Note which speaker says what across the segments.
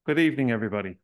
Speaker 1: Good evening, everybody.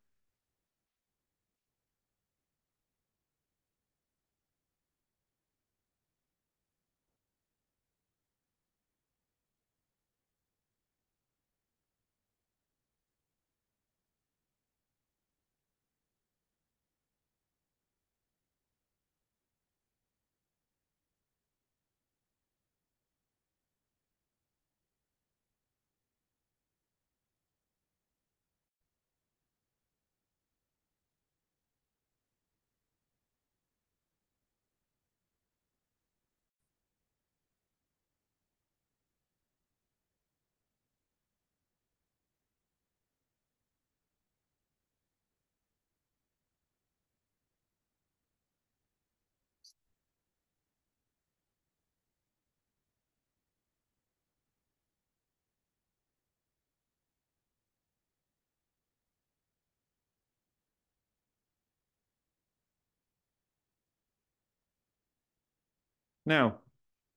Speaker 1: Now,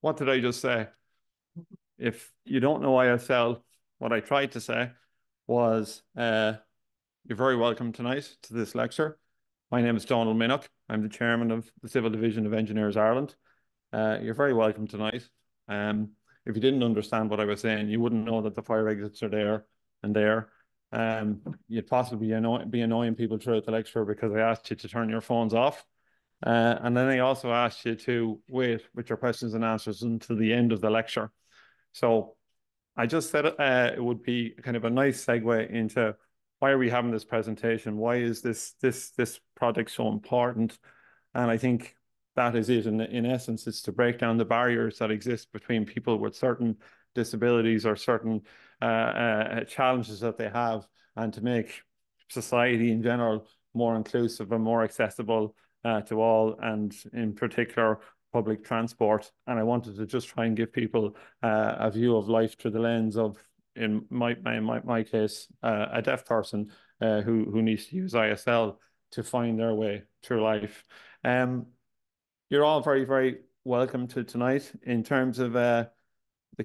Speaker 1: what did I just say? If you don't know ISL, what I tried to say was you're very welcome tonight to this lecture. My name is Donald Minnock. I'm the chairman of the Civil Division of Engineers Ireland. You're very welcome tonight. If you didn't understand what I was saying, you wouldn't know that the fire exits are there and there. You'd possibly be annoying people throughout the lecture because I asked you to turn your phones off. And then I also asked you to wait with your questions and answers until the end of the lecture. So I just said it would be kind of a nice segue into why are we having this presentation? Why is this project so important? And I think that is it. In essence, it's to break down the barriers that exist between people with certain disabilities or certain challenges that they have, and to make society in general more inclusive and more accessible to all, and in particular public transport. And I wanted to just try and give people a view of life through the lens of, in my case, a deaf person who needs to use ISL to find their way through life. Um, you're all very, very welcome to tonight. In terms of the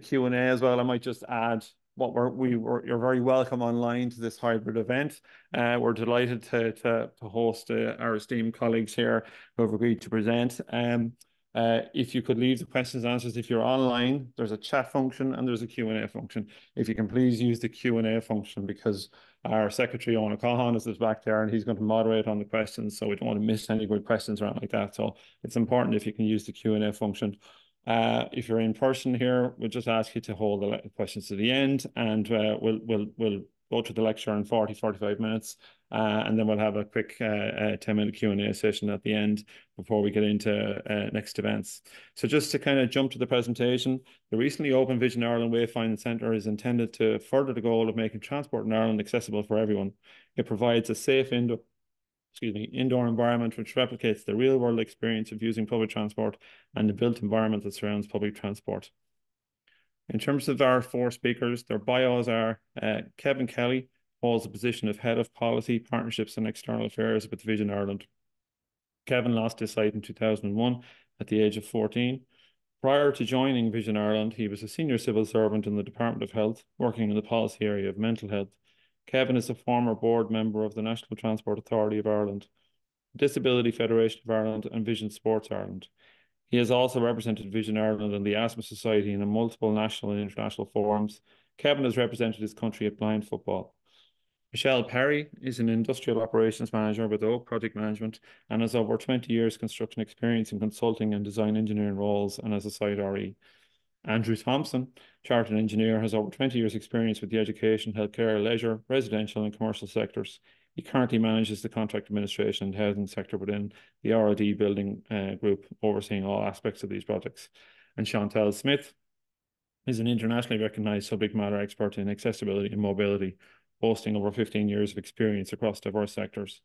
Speaker 1: Q&A as well, I might just add you're very welcome online to this hybrid event. We're delighted to host our esteemed colleagues here who have agreed to present. If you could leave the questions and answers if you're online, there's a chat function and there's a Q&A function. If you can please use the Q&A function, because our secretary, Owen Cahan, is back there and he's going to moderate on the questions, so we don't want to miss any good questions around like that. So it's important if you can use the Q&A function. If you're in person here, we'll just ask you to hold the questions to the end, and we'll go to the lecture in 45 minutes, and then we'll have a quick 10-minute Q&A session at the end before we get into next events. So just to kind of jump to the presentation, the recently opened Vision Ireland Wayfinding Centre is intended to further the goal of making transport in Ireland accessible for everyone. It provides a safe indoor environment which replicates the real world experience of using public transport and the built environment that surrounds public transport. In terms of our four speakers, their bios are Kevin Kelly holds the position of Head of Policy, Partnerships and External Affairs with Vision Ireland. Kevin lost his sight in 2001 at the age of 14. Prior to joining Vision Ireland, he was a senior civil servant in the Department of Health, working in the policy area of mental health. Kevin is a former board member of the National Transport Authority of Ireland, Disability Federation of Ireland and Vision Sports Ireland. He has also represented Vision Ireland and the Asthma Society in multiple national and international forums. Kevin has represented his country at blind football. Michelle Perry is an industrial operations manager with Oak Project Management and has over 20 years construction experience in consulting and design engineering roles and as a site RE. Andrew Thompson, chartered engineer, has over 20 years experience with the education, healthcare, leisure, residential and commercial sectors. He currently manages the contract administration and housing sector within the ROD building group, overseeing all aspects of these projects. And Chantal Smith is an internationally recognised subject matter expert in accessibility and mobility, boasting over 15 years of experience across diverse sectors.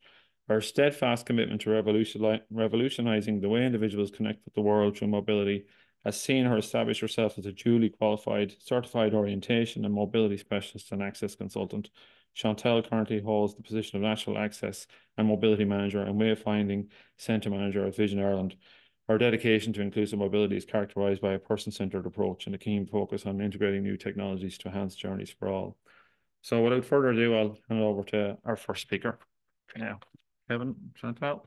Speaker 1: Her steadfast commitment to revolutionising the way individuals connect with the world through mobility has seen her establish herself as a duly qualified, certified orientation and mobility specialist and access consultant. Chantal currently holds the position of National Access and Mobility Manager and Wayfinding Centre Manager at Vision Ireland. Her dedication to inclusive mobility is characterised by a person-centred approach and a keen focus on integrating new technologies to enhance journeys for all. So without further ado, I'll hand over to our first speaker for now. Kevin Chantal.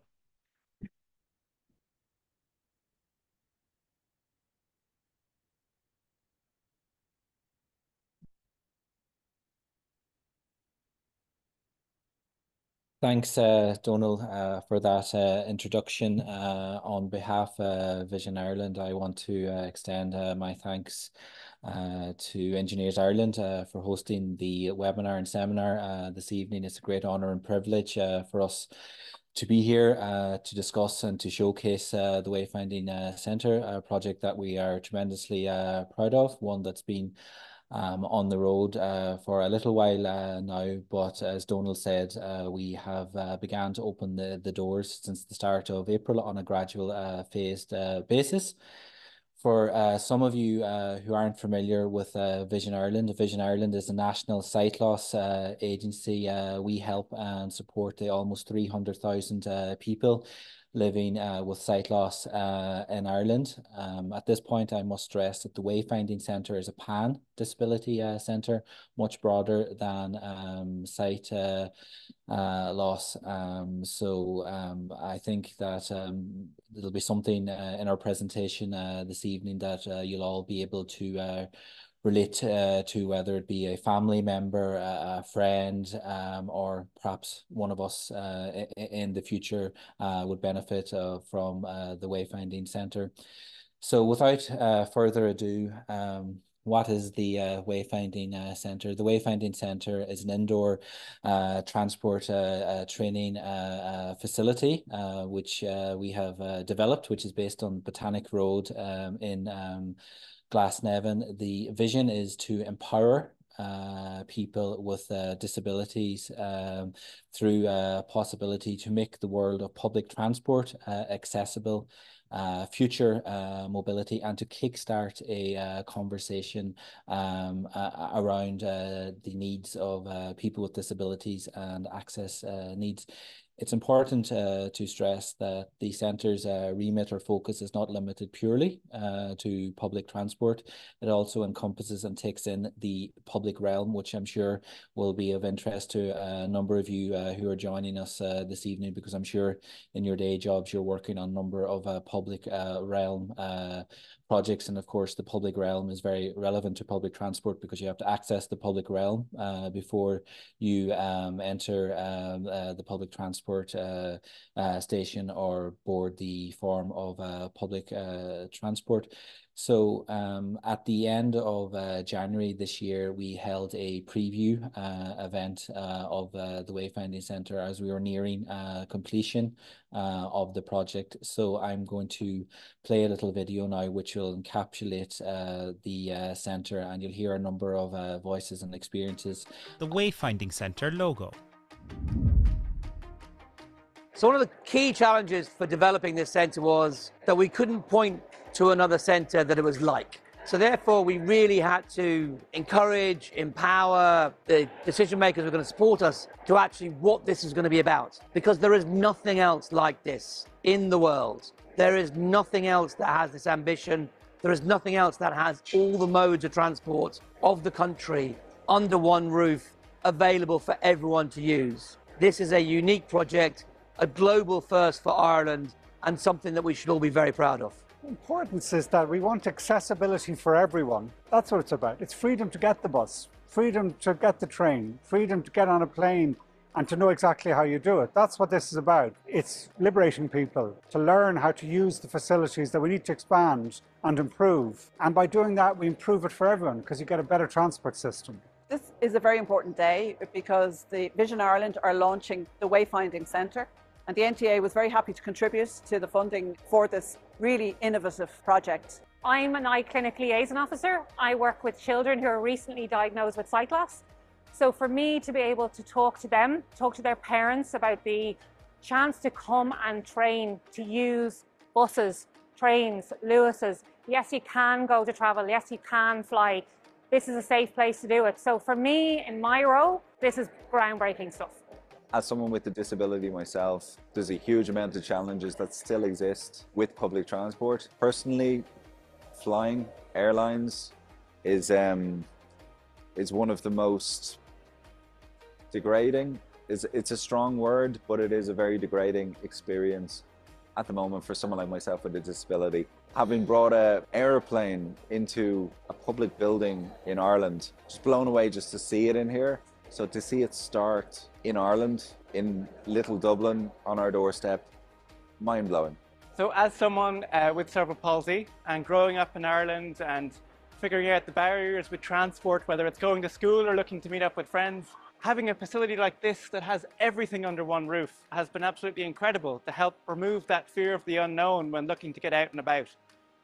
Speaker 2: Thanks, Donal, for that introduction. On behalf of Vision Ireland, I want to extend my thanks to Engineers Ireland for hosting the webinar and seminar this evening. It's a great honour and privilege for us to be here to discuss and to showcase the Wayfinding Centre, a project that we are tremendously proud of, one that's been on the road for a little while now, but as Donal said, we have began to open the doors since the start of April on a gradual phased basis. For some of you who aren't familiar with Vision Ireland is a national sight loss agency. We help and support the almost 300,000 people living with sight loss in Ireland. At this point, I must stress that the Wayfinding Centre is a pan-disability centre, much broader than sight loss. I think that there'll be something in our presentation this evening that you'll all be able to relate to, whether it be a family member, a friend, or perhaps one of us in the future would benefit from the Wayfinding Centre. So without further ado, what is the Wayfinding Centre? The Wayfinding Centre is an indoor transport training facility which we have developed, which is based on Botanic Road in Glasnevin. The vision is to empower people with disabilities through possibility to make the world of public transport accessible, future mobility, and to kickstart a conversation around the needs of people with disabilities and access needs. It's important to stress that the centre's remit or focus is not limited purely to public transport. It also encompasses and takes in the public realm, which I'm sure will be of interest to a number of you who are joining us this evening, because I'm sure in your day jobs you're working on a number of public realm projects. And of course, the public realm is very relevant to public transport because you have to access the public realm before you enter the public transport station or board the form of public transport. So at the end of January this year, we held a preview event of the Wayfinding Centre as we were nearing completion of the project. So I'm going to play a little video now which will encapsulate the centre, and you'll hear a number of voices and experiences.
Speaker 3: The Wayfinding Centre logo.
Speaker 4: So one of the key challenges for developing this centre was that we couldn't point to another centre that it was like. So therefore, we really had to encourage, empower the decision makers who are going to support us to actually what this is going to be about. Because there is nothing else like this in the world. There is nothing else that has this ambition. There is nothing else that has all the modes of transport of the country under one roof available for everyone to use. This is a unique project, a global first for Ireland, and something that we should all be very proud of.
Speaker 5: The importance is that we want accessibility for everyone. That's what it's about. It's freedom to get the bus, freedom to get the train, freedom to get on a plane and to know exactly how you do it. That's what this is about. It's liberating people to learn how to use the facilities that we need to expand and improve. And by doing that, we improve it for everyone because you get a better transport system.
Speaker 6: This is a very important day because the Vision Ireland are launching the Wayfinding Centre, and the NTA was very happy to contribute to the funding for this really innovative project.
Speaker 7: I'm an eye clinic liaison officer. I work with children who are recently diagnosed with sight loss. So for me to be able to talk to them, talk to their parents about the chance to come and train, to use buses, trains, Lewis's. Yes, you can go to travel. Yes, you can fly. This is a safe place to do it. So for me, in my role, this is groundbreaking stuff.
Speaker 8: As someone with a disability myself, there's a huge amount of challenges that still exist with public transport. Personally, flying, airlines, is one of the most Degrading it's a strong word, but it is a very degrading experience at the moment for someone like myself with a disability. Having brought an aeroplane into a public building in Ireland, just blown away just to see it in here. So to see it start in Ireland, in little Dublin on our doorstep, mind-blowing.
Speaker 9: So as someone with cerebral palsy and growing up in Ireland and figuring out the barriers with transport, whether it's going to school or looking to meet up with friends, having a facility like this that has everything under one roof has been absolutely incredible to help remove that fear of the unknown when looking to get out and about.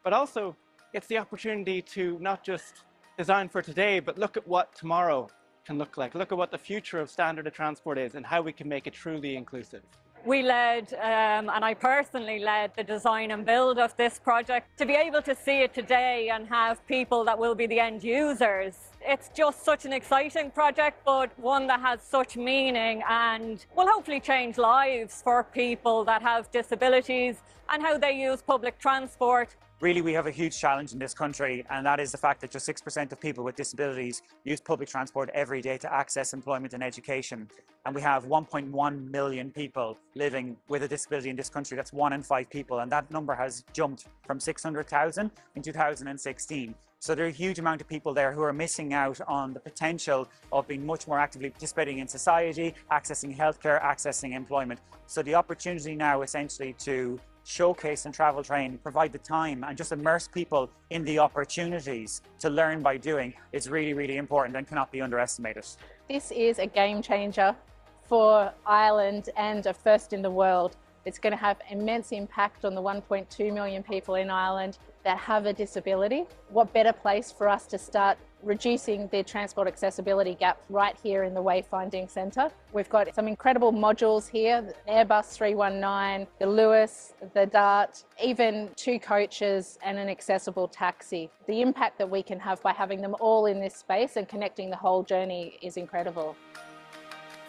Speaker 9: But also, it's the opportunity to not just design for today, but look at what tomorrow can look like. Look at what the future of standard of transport is and how we can make it truly inclusive.
Speaker 10: We led, and I personally led, the design and build of this project. To be able to see it today and have people that will be the end users, it's just such an exciting project, but one that has such meaning and will hopefully change lives for people that have disabilities and how they use public transport.
Speaker 11: Really, we have a huge challenge in this country, and that is the fact that just 6% of people with disabilities use public transport every day to access employment and education. And we have 1.1 million people living with a disability in this country. That's 1 in 5 people, and that number has jumped from 600,000 in 2016. So there are a huge amount of people there who are missing out on the potential of being much more actively participating in society, accessing healthcare, accessing employment. So the opportunity now essentially to showcase and travel train, provide the time and just immerse people in the opportunities to learn by doing is really, really important and cannot be underestimated.
Speaker 12: This is a game changer for Ireland and a first in the world. It's going to have immense impact on the 1.2 million people in Ireland that have a disability. What better place for us to start reducing the transport accessibility gap right here in the Wayfinding Centre. We've got some incredible modules here, the Airbus 319, the Lewis, the Dart, even 2 coaches and an accessible taxi. The impact that we can have by having them all in this space and connecting the whole journey is incredible.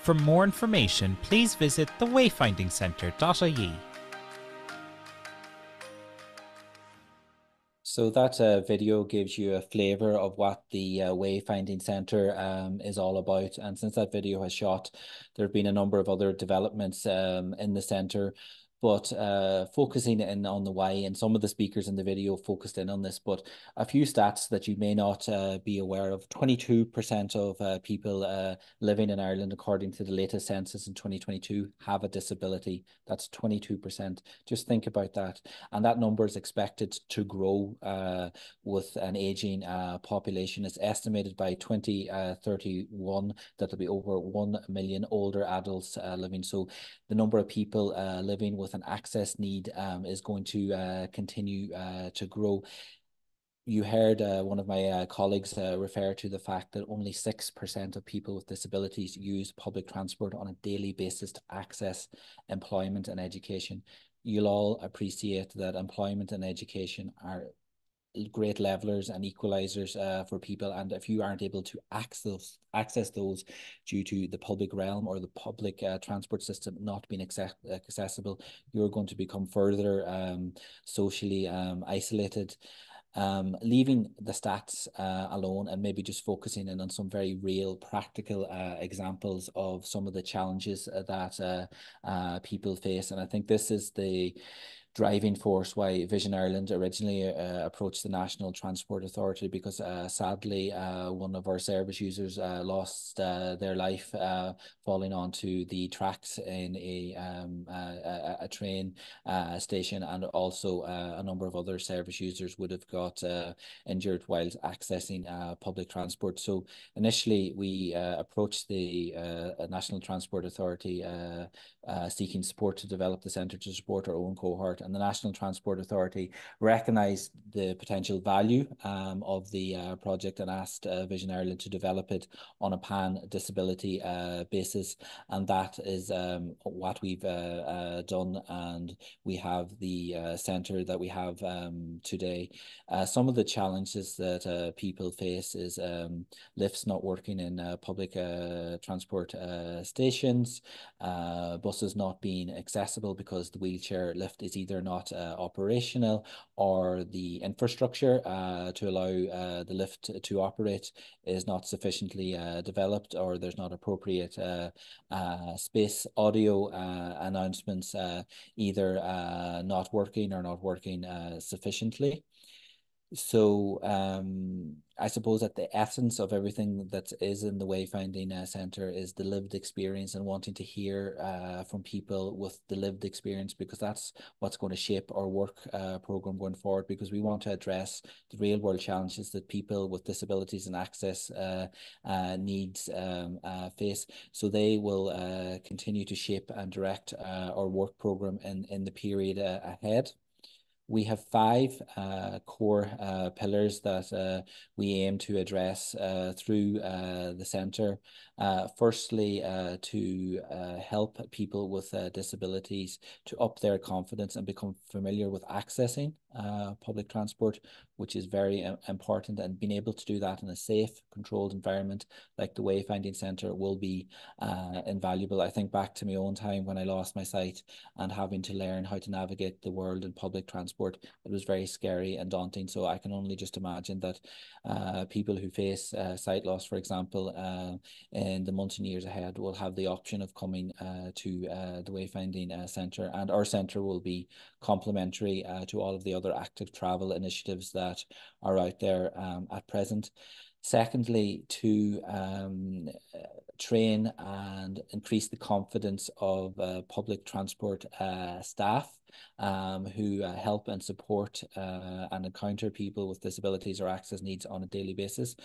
Speaker 3: For more information, please visit thewayfindingcentre.ie.
Speaker 2: So that video gives you a flavour of what the Wayfinding Centre is all about. And since that video has shot, there have been a number of other developments in the centre, but focusing in on the why, and some of the speakers in the video focused in on this, but a few stats that you may not be aware of. 22% of people living in Ireland, according to the latest census in 2022, have a disability. That's 22%. Just think about that. And that number is expected to grow with an ageing population. It's estimated by 2031 that there'll be over 1 million older adults living. So the number of people living with an access need is going to continue to grow. You heard one of my colleagues refer to the fact that only 6% of people with disabilities use public transport on a daily basis to access employment and education. You'll all appreciate that employment and education are great levelers and equalizers for people, and if you aren't able to access those due to the public realm or the public transport system not being accessible, you're going to become further socially isolated. Leaving the stats alone and maybe just focusing in on some very real practical examples of some of the challenges that people face. And I think this is the driving force why Vision Ireland originally approached the National Transport Authority, because sadly one of our service users lost their life falling onto the tracks in a train station, and also a number of other service users would have got injured while accessing public transport. So initially we approached the National Transport Authority seeking support to develop the centre to support our own cohort, and the National Transport Authority recognised the potential value of the project and asked Vision Ireland to develop it on a pan-disability basis, and that is what we've done, and we have the centre that we have today. Some of the challenges that people face is lifts not working in public transport stations, buses not being accessible because the wheelchair lift is either either not operational, or the infrastructure to allow the lift to operate is not sufficiently developed, or there's not appropriate space. Audio announcements either not working or not working sufficiently. So I suppose that the essence of everything that is in the Wayfinding Centre is the lived experience, and wanting to hear from people with the lived experience, because that's what's going to shape our work programme going forward, because we want to address the real world challenges that people with disabilities and access needs face. So they will continue to shape and direct our work programme in the period ahead. We have 5 core pillars that we aim to address through the centre. Firstly, to help people with disabilities to up their confidence and become familiar with accessing public transport, which is very important, and being able to do that in a safe, controlled environment like the Wayfinding Centre will be invaluable. I think back to my own time when I lost my sight and having to learn how to navigate the world in public transport. It was very scary and daunting. So I can only just imagine that people who face sight loss, for example, in the months and years ahead will have the option of coming to the Wayfinding Centre, and our centre will be complementary to all of the other active travel initiatives that are out there at present. Secondly, to train and increase the confidence of public transport staff who help and support and encounter people with disabilities or access needs on a daily basis.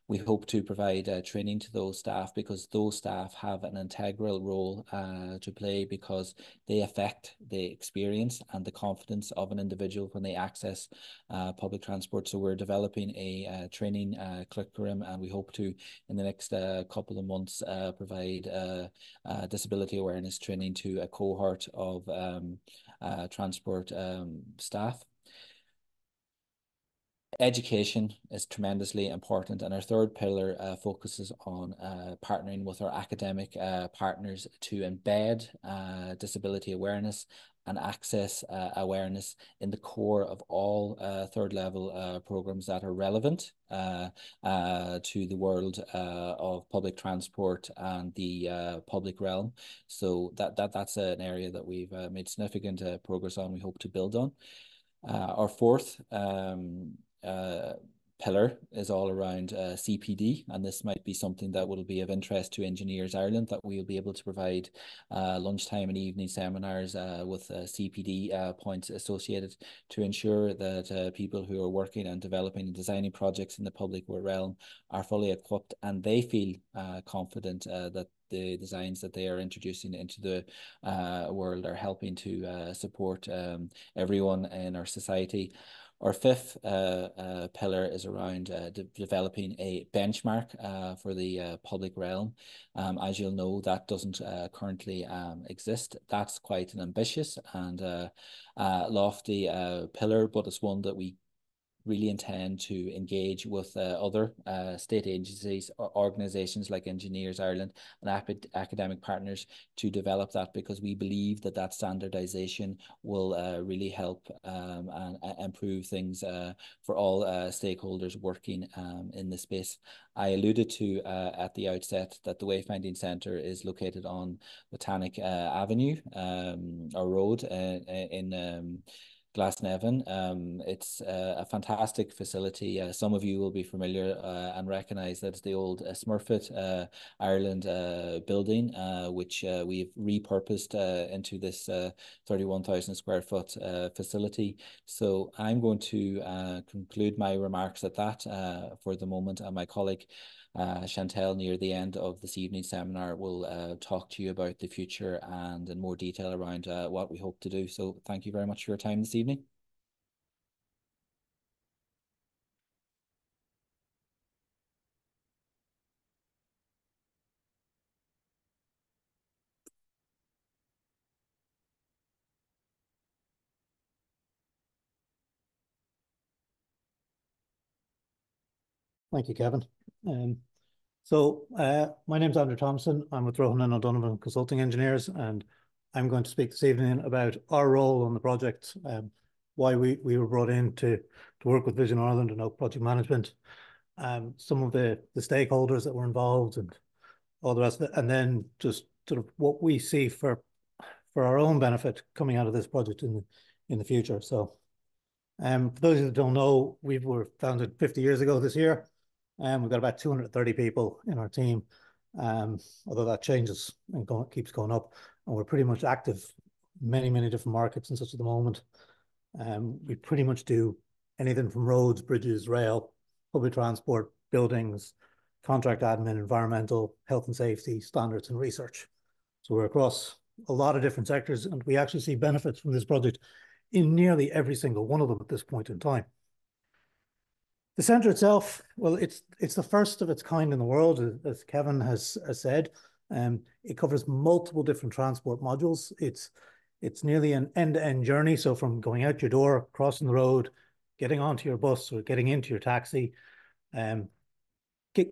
Speaker 2: We hope to provide training to those staff, because those staff have an integral role to play, because they affect the experience and the confidence of an individual when they access public transport. So we're developing a training curriculum, and we hope to, in the next couple of months, provide disability awareness training to a cohort of transport staff. Education is tremendously important, and our third pillar focuses on partnering with our academic partners to embed disability awareness and access awareness in the core of all third level programs that are relevant to the world of public transport and the public realm. So that's an area that we've made significant progress on. We hope to build on. Our fourth pillar is all around CPD, and this might be something that will be of interest to Engineers Ireland, that we will be able to provide lunchtime and evening seminars with CPD points associated, to ensure that people who are working and developing and designing projects in the public realm are fully equipped, and they feel confident that the designs that they are introducing into the world are helping to support everyone in our society. Our fifth pillar is around developing a benchmark for the public realm. As you'll know, that doesn't currently exist. That's quite an ambitious and lofty pillar, but it's one that we really intend to engage with other state agencies or organisations like Engineers Ireland and academic partners to develop that, because we believe that that standardisation will really help and improve things for all stakeholders working in the space. I alluded to at the outset that the Wayfinding Centre is located on Botanic Avenue, or road in Glasnevin. It's a fantastic facility. Some of you will be familiar and recognise that it's the old Smurfit Ireland building, which we've repurposed into this 31,000 square foot facility. So I'm going to conclude my remarks at that for the moment, and my colleague Chantel, near the end of this evening's seminar, will talk to you about the future and in more detail around what we hope to do. So thank you very much for your time this evening.
Speaker 13: Thank you, Kevin. My name's Andrew Thompson. I'm with Rohan and O'Donovan Consulting Engineers, and I'm going to speak this evening about our role on the project, why we were brought in to work with Vision Ireland and Oak Project Management, some of the stakeholders that were involved and all the rest of it, and then just sort of what we see for our own benefit coming out of this project in the future. So for those who don't know, we were founded 50 years ago this year, and we've got about 230 people in our team, although that changes and keeps going up, and we're pretty much active in many different markets and such at the moment. We pretty much do anything from roads, bridges, rail, public transport, buildings, contract admin, environmental, health and safety, standards and research. So we're across a lot of different sectors, and we actually see benefits from this project in nearly every single one of them at this point in time. The centre itself, well, it's the first of its kind in the world, as Kevin has said. It covers multiple different transport modules. It's nearly an end-to-end journey. So from going out your door, crossing the road, getting onto your bus or getting into your taxi,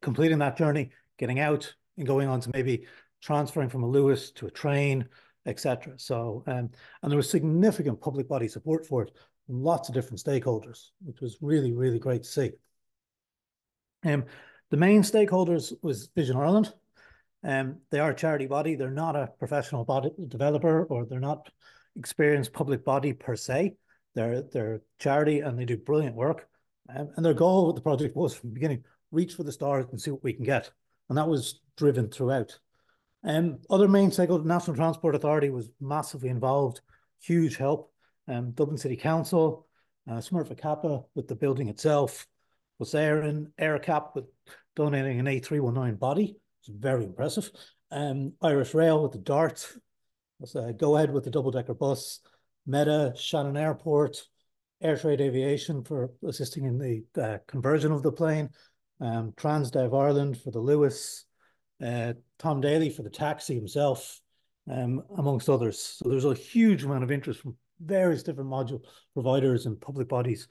Speaker 13: completing that journey, getting out and going on to maybe transferring from a Lewis to a train, etc. So, and there was significant public body support for it from lots of different stakeholders, which was really great to see. The main stakeholders was Vision Ireland. They are a charity body. They're not a professional body developer, or they're not experienced public body per se. They're charity and they do brilliant work. And their goal with the project was from the beginning, reach for the stars and see what we can get. And that was driven throughout. Other main stakeholders, National Transport Authority was massively involved, huge help. Dublin City Council, Smurfit Kappa with the building itself, was there in AirCap with donating an A319 body. It's very impressive. Irish Rail with the DART, Go Ahead with the double-decker bus, Meta, Shannon Airport, Air Trade Aviation for assisting in the conversion of the plane, Transdev Ireland for the Lewis, Tom Daly for the taxi himself, amongst others. So there's a huge amount of interest from various different module providers and public bodies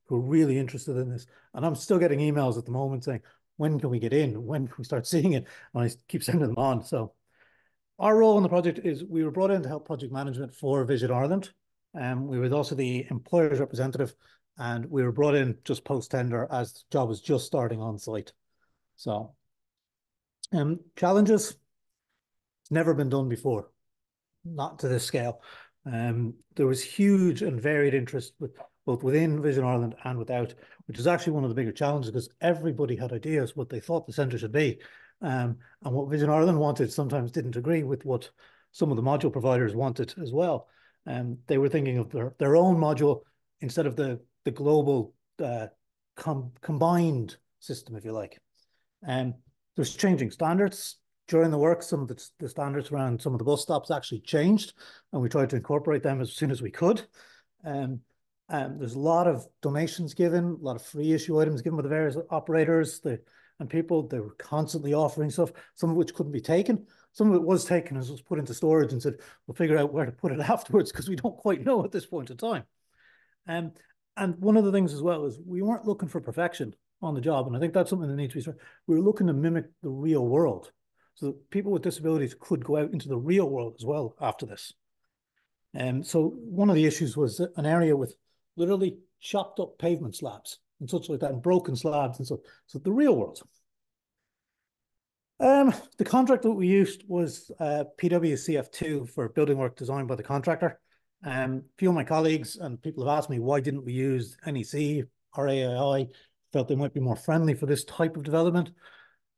Speaker 13: who are really interested in this. And I'm still getting emails at the moment saying, when can we get in? When can we start seeing it? And I keep sending them on. So our role in the project is we were brought in to help project management for Vision Ireland. We were also the employer's representative, and we were brought in just post-tender as the job was just starting on site. So challenges, it's never been done before, not to this scale. There was huge and varied interest both within Vision Ireland and without, which is actually one of the bigger challenges because everybody had ideas what they thought the centre should be. And what Vision Ireland wanted sometimes didn't agree with what some of the module providers wanted as well. They were thinking of their own module instead of the global combined system, if you like. There's changing standards. During the work, some of the standards around some of the bus stops actually changed, and we tried to incorporate them as soon as we could. There's a lot of donations given, a lot of free issue items given by the various operators and people. They were constantly offering stuff, some of which couldn't be taken. Some of it was taken and was put into storage and said, we'll figure out where to put it afterwards because we don't quite know at this point in time. And one of the things as well is we weren't looking for perfection on the job. And I think that's something that needs to be started. We were looking to mimic the real world so that people with disabilities could go out into the real world as well after this. So one of the issues was an area with literally chopped up pavement slabs and such like that, and broken slabs and so the real world. The contract that we used was PWCF2 for building work designed by the contractor. A few of my colleagues and people have asked me why didn't we use NEC or AII, felt they might be more friendly for this type of development.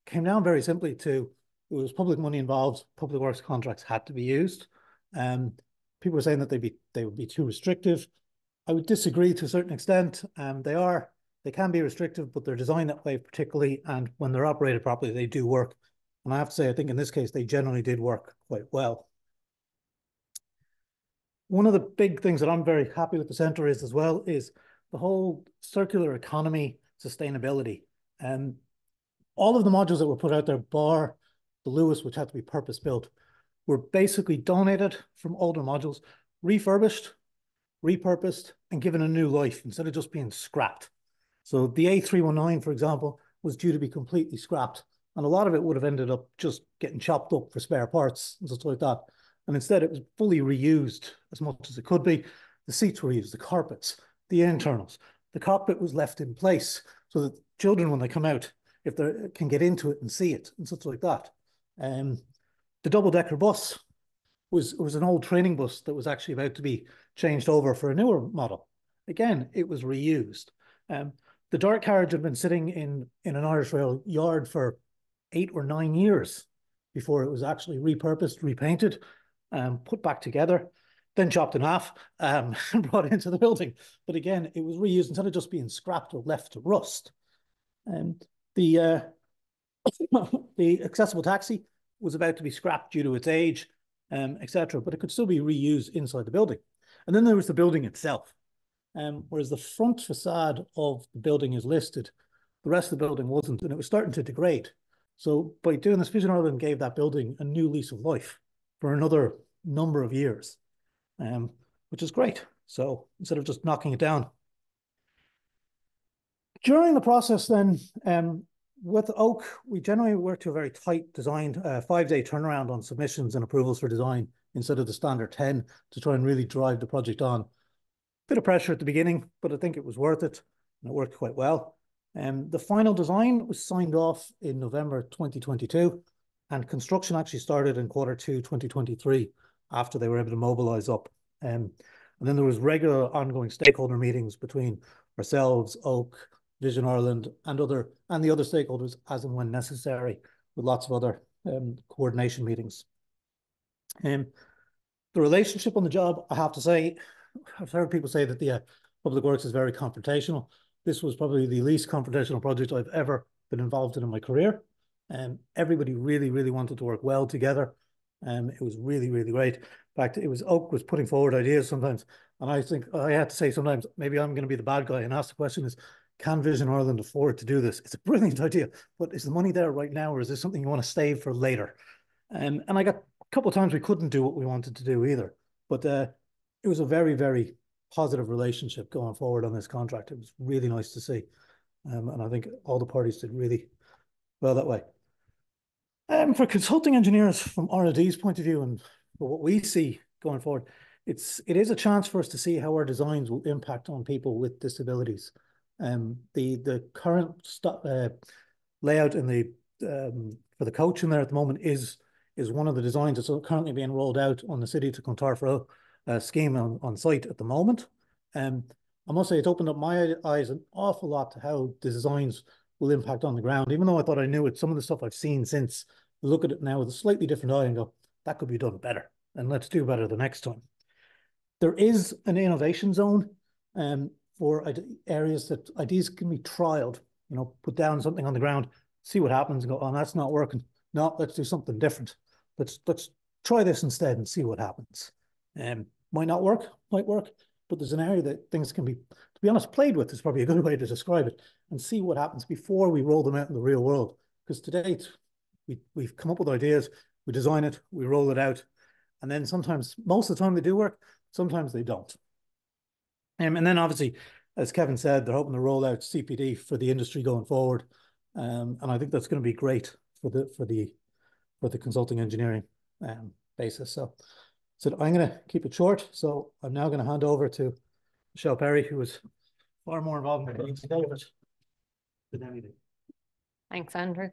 Speaker 13: Came down very simply to, there was public money involved, public works contracts had to be used. People were saying that they would be too restrictive. I would disagree to a certain extent. They can be restrictive, but they're designed that way particularly, and when they're operated properly, they do work. And I have to say, I think in this case, they generally did work quite well. One of the big things that I'm very happy with the centre is as well is the whole circular economy sustainability. All of the modules that were put out there, bar the Lewis, which had to be purpose built, were basically donated from older modules, refurbished, repurposed, and given a new life instead of just being scrapped. So the A319, for example, was due to be completely scrapped, and a lot of it would have ended up just getting chopped up for spare parts and stuff like that. And instead it was fully reused as much as it could be. The seats were used, the carpets, the internals. The cockpit was left in place so that children, when they come out, if they can get into it and see it and such like that. The double-decker bus was an old training bus that was actually about to be changed over for a newer model. Again, it was reused. The dart carriage had been sitting in an Irish Rail yard for 8 or 9 years before it was actually repurposed, repainted, put back together, then chopped in half, and brought into the building. But again, it was reused instead of just being scrapped or left to rust. The accessible taxi was about to be scrapped due to its age, etc., but it could still be reused inside the building. And then there was the building itself. Whereas the front facade of the building is listed, the rest of the building wasn't, and it was starting to degrade. So by doing this, Vision Ireland gave that building a new lease of life for another number of years, which is great. So instead of just knocking it down. During the process then, with Oak, we generally work to a very tight designed 5-day turnaround on submissions and approvals for design instead of the standard 10 to try and really drive the project on. Bit of pressure at the beginning, but I think it was worth it, and it worked quite well. The final design was signed off in November 2022, and construction actually started in Q2 2023 after they were able to mobilise up. And then there was regular ongoing stakeholder meetings between ourselves, Oak, Vision Ireland, and the other stakeholders as and when necessary, with lots of other coordination meetings. The relationship on the job, I have to say, I've heard people say that the public works is very confrontational. This was probably the least confrontational project I've ever been involved in my career. Everybody really, really wanted to work well together. It was really, really great. In fact, it was Oak was putting forward ideas sometimes. And I think I had to say sometimes, maybe I'm going to be the bad guy and ask the question is, can Vision Ireland afford to do this? It's a brilliant idea, but is the money there right now, or is this something you want to save for later? And I got a couple of times we couldn't do what we wanted to do either. But it was a very, very positive relationship going forward on this contract. It was really nice to see. And I think all the parties did really well that way. For consulting engineers from R&D's point of view and for what we see going forward, it is a chance for us to see how our designs will impact on people with disabilities. The current layout in the for the coach in there at the moment is one of the designs that's currently being rolled out on the City to Clontarf scheme on site at the moment. I must say it's opened up my eyes an awful lot to how the designs will impact on the ground. Even though I thought I knew it, some of the stuff I've seen since, I look at it now with a slightly different eye and go, that could be done better, and let's do better the next time. There is an innovation zone for areas that ideas can be trialed, put down something on the ground, see what happens and go, oh, that's not working. No, let's do something different. Let's try this instead and see what happens. Might not work, might work, but there's an area that things can be, to be honest, played with is probably a good way to describe it, and see what happens before we roll them out in the real world. Because to date, we've come up with ideas, we design it, we roll it out, and then sometimes, most of the time they do work, sometimes they don't. And then obviously, as Kevin said, they're hoping to roll out CPD for the industry going forward. And I think that's going to be great for the consulting engineering basis. So I'm going to keep it short. So I'm now going to hand over to Michelle Perry, who is far more involved in the details than anything.
Speaker 10: Thanks, Andrew.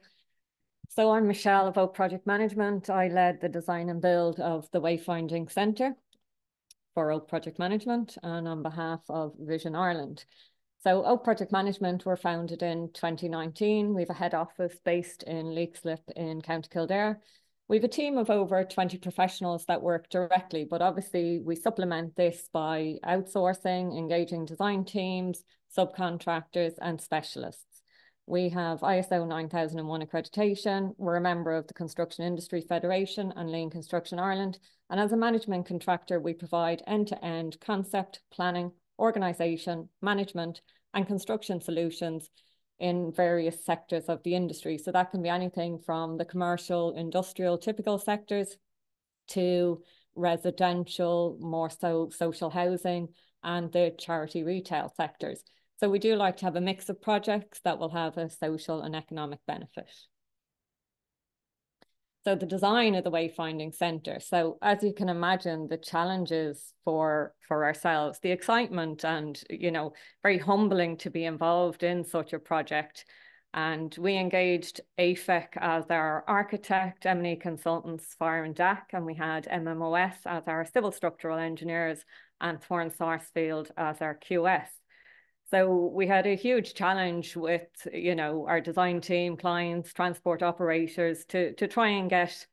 Speaker 10: So I'm Michelle of Oak Project Management. I led the design and build of the Wayfinding Centre for Oak Project Management and on behalf of Vision Ireland. So Oak Project Management were founded in 2019. We have a head office based in Leixlip in County Kildare. We have a team of over 20 professionals that work directly, but obviously we supplement this by outsourcing, engaging design teams, subcontractors and specialists. We have ISO 9001 accreditation. We're a member of the Construction Industry Federation and Lean Construction Ireland. And as a management contractor, we provide end-to-end concept, planning, organisation, management and construction solutions in various sectors of the industry. So that can be anything from the commercial, industrial, typical sectors to residential, more so social housing and the charity retail sectors. So we do like to have a mix of projects that will have a social and economic benefit.
Speaker 14: So the design of the Wayfinding Centre. So as you can imagine, the challenges for ourselves, the excitement and, you know, very humbling to be involved in such a project. And we engaged AFEC as our architect, M&E Consultants, Fire and DAC, and we had MMOS as our civil structural engineers and Thorne Sarsfield as our QS. So we had a huge challenge with, you know, our design team, clients, transport operators to try and get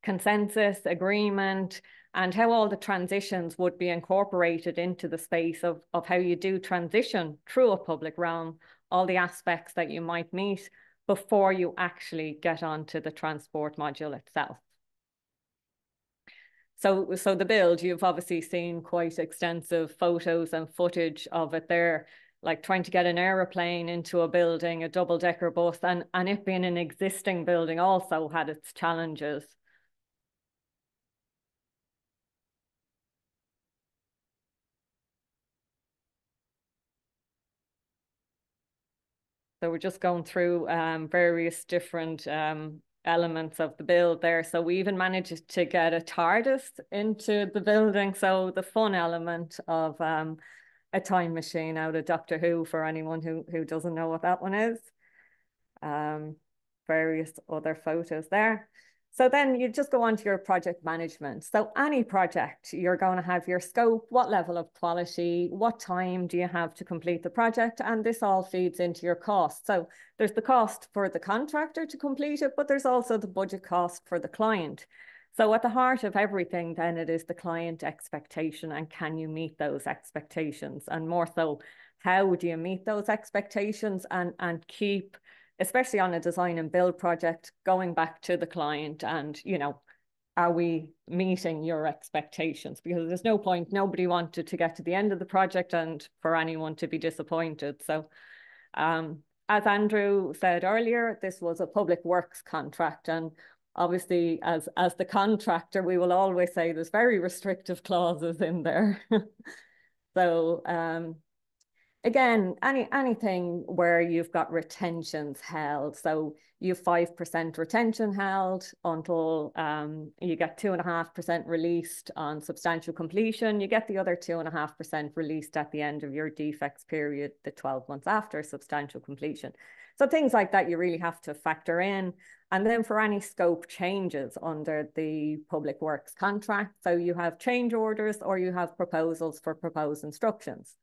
Speaker 14: consensus, agreement, and how all the transitions would be incorporated into the space of how you do transition through a public realm, all the aspects that you might meet before you actually get onto the transport module itself. So the build, you've obviously seen quite extensive photos and footage of it there, like trying to get an aeroplane into a building, a double-decker bus, and it being an existing building also had its challenges. So we're just going through various different elements of the build there. So we even managed to get a TARDIS into the building. So the fun element of a time machine out of Doctor Who, for anyone who doesn't know what that one is. Various other photos there. So then you just go on to your project management. So any project, you're going to have your scope, what level of quality, what time do you have to complete the project, and this all feeds into your cost. So there's the cost for the contractor to complete it, but there's also the budget cost for the client. So at the heart of everything, then it is the client expectation, and can you meet those expectations? And more so, how do you meet those expectations and keep, especially on a design and build project, going back to the client and, you know, are we meeting your expectations? Because there's no point, nobody wanted to get to the end of the project and for anyone to be disappointed. So as Andrew said earlier, this was a public works contract, and obviously as the contractor, we will always say there's very restrictive clauses in there. So again, anything where you've got retentions held. So you've 5% retention held until you get 2.5% released on substantial completion. You get the other 2.5% released at the end of your defects period, the 12 months after substantial completion. So things like that you really have to factor in. And then for any scope changes under the public works contract, so you have change orders or you have proposals for proposed instructions.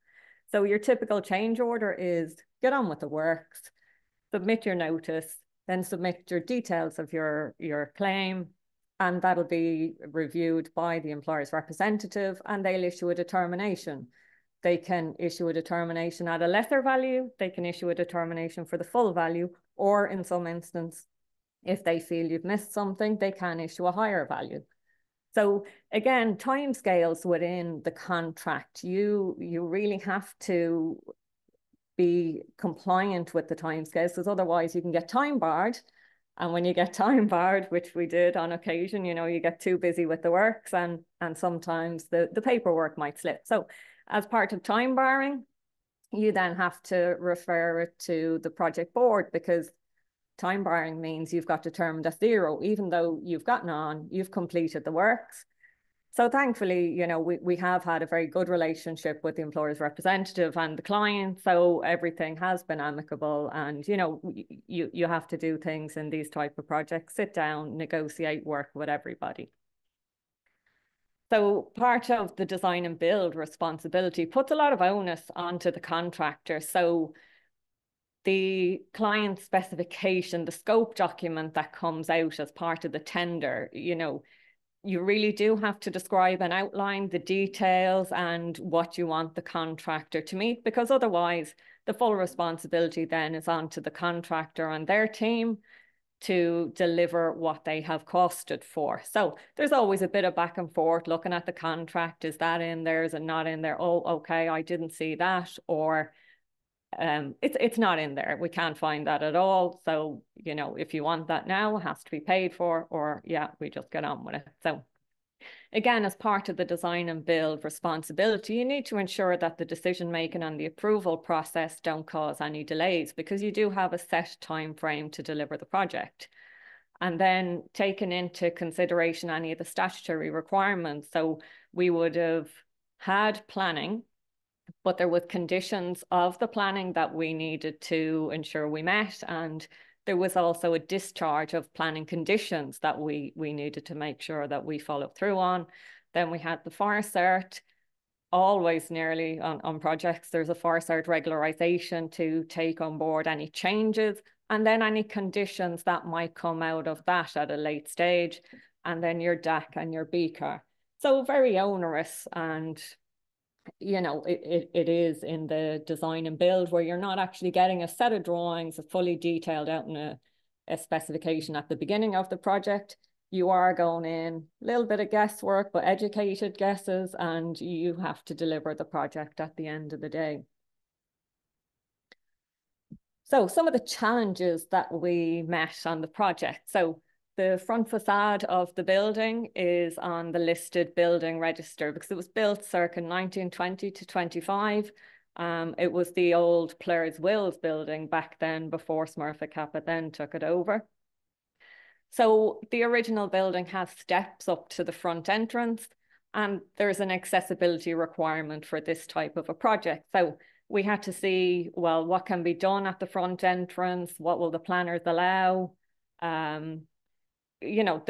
Speaker 14: So your typical change order is get on with the works, submit your notice, then submit your details of your claim, and that'll be reviewed by the employer's representative and they'll issue a determination. They can issue a determination at a lesser value, they can issue a determination for the full value, or in some instances, if they feel you've missed something, they can issue a higher value. So again, timescales within the contract, you really have to be compliant with the timescales, because otherwise you can get time barred. And when you get time barred, which we did on occasion, you know, you get too busy with the works and sometimes the paperwork might slip. So as part of time barring, you then have to refer it to the project board, because time barring means you've got determined as zero, even though you've gotten on, you've completed the works. So thankfully, you know, we have had a very good relationship with the employer's representative and the client. So everything has been amicable, and, you know, you have to do things in these type of projects, sit down, negotiate, work with everybody. So part of the design and build responsibility puts a lot of onus onto the contractor. So the client specification, the scope document that comes out as part of the tender, you know, you really do have to describe and outline the details and what you want the contractor to meet, because otherwise the full responsibility then is onto the contractor and their team to deliver what they have costed for. So there's always a bit of back and forth looking at the contract. Is that in there? Is it not in there? Oh, okay, I didn't see that. Or it's not in there. We can't find that at all. So, you know, if you want that now, it has to be paid for, or yeah, we just get on with it. So again, as part of the design and build responsibility, you need to ensure that the decision making and the approval process don't cause any delays, because you do have a set time frame to deliver the project. and then taken into consideration any of the statutory requirements. So we would have had planning, but there was conditions of the planning that we needed to ensure we met, and there was also a discharge of planning conditions that we needed to make sure that we followed through on. Then we had the fire cert. Always nearly on projects, there's a fire cert regularization to take on board any changes, and then any conditions that might come out of that at a late stage, and then your DAC and your BCAR. So very onerous, and you know, it is in the design and build where you're not actually getting a set of drawings fully detailed out in a specification at the beginning of the project. You are going in a little bit of guesswork, but educated guesses, and you have to deliver the project at the end of the day. So some of the challenges that we met on the project. So the front facade of the building is on the listed building register because it was built circa 1920 to 25. It was the old Players Wills building back then before Smurfit Kappa then took it over. So the original building has steps up to the front entrance, and there's an accessibility requirement for this type of a project. So we had to see, well, what can be done at the front entrance? What will the planners allow? You know,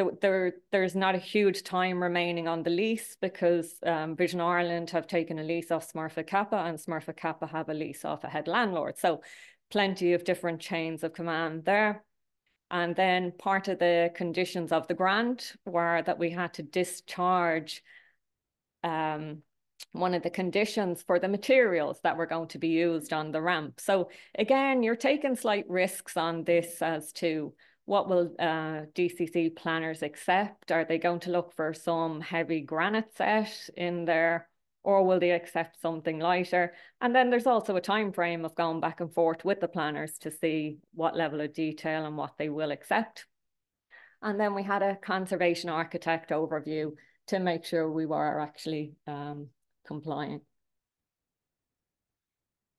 Speaker 14: there's not a huge time remaining on the lease because Vision Ireland have taken a lease off Smurfit Kappa, and Smurfit Kappa have a lease off a head landlord. So plenty of different chains of command there. And then part of the conditions of the grant were that we had to discharge one of the conditions for the materials that were going to be used on the ramp. So again, you're taking slight risks on this as to what will DCC planners accept? Are they going to look for some heavy granite set in there, or will they accept something lighter? And then there's also a time frame of going back and forth with the planners to see what level of detail and what they will accept. And then we had a conservation architect overview to make sure we were actually compliant.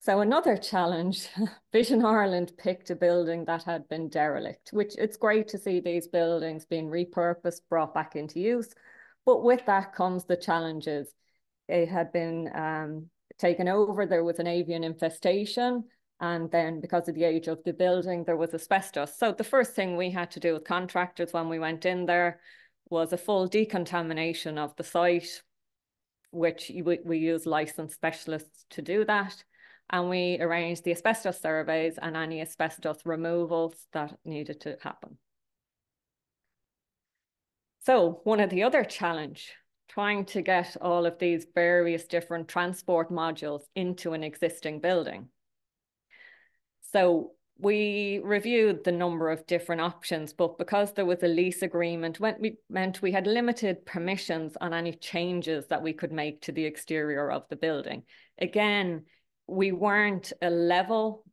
Speaker 14: So another challenge, Vision Ireland picked a building that had been derelict, which it's great to see these buildings being repurposed, brought back into use. But with that comes the challenges. It had been taken over, there was an avian infestation, and then because of the age of the building, there was asbestos. So the first thing we had to do with contractors when we went in there was a full decontamination of the site, which we use licensed specialists to do that. And we arranged the asbestos surveys and any asbestos removals that needed to happen. So one of the other challenge, trying to get all of these various different transport modules into an existing building. So we reviewed the number of different options, but because there was a lease agreement, meant we had limited permissions on any changes that we could make to the exterior of the building. Again, we weren't a level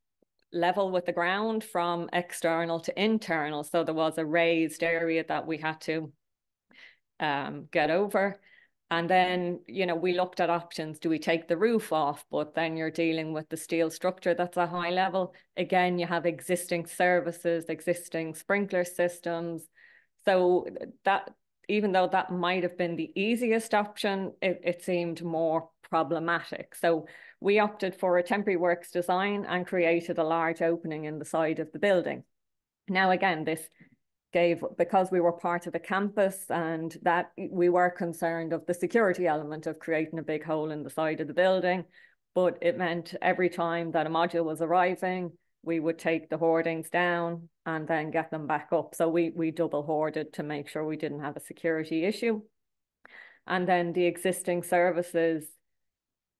Speaker 14: with the ground from external to internal. So there was a raised area that we had to get over. And then, you know, we looked at options. Do we take the roof off? But then you're dealing with the steel structure that's a high level. Again, you have existing services, existing sprinkler systems. So that, even though that might have been the easiest option, it seemed more problematic. So we opted for a temporary works design and created a large opening in the side of the building. Now, again, this gave, because we were part of a campus and that we were concerned of the security element of creating a big hole in the side of the building, but it meant every time that a module was arriving, we would take the hoardings down and then get them back up. So we double hoarded to make sure we didn't have a security issue. And then the existing services,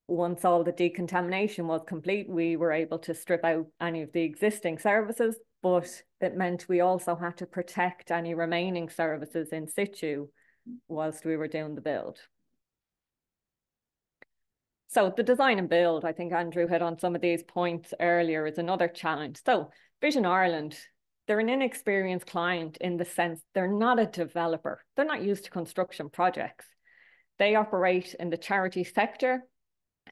Speaker 14: once all the decontamination was complete, we were able to strip out any of the existing services, but it meant we also had to protect any remaining services in situ whilst we were doing the build. So the design and build, I think Andrew hit on some of these points earlier, is another challenge. So Vision Ireland, they're an inexperienced client in the sense they're not a developer. They're not used to construction projects. They operate in the charity sector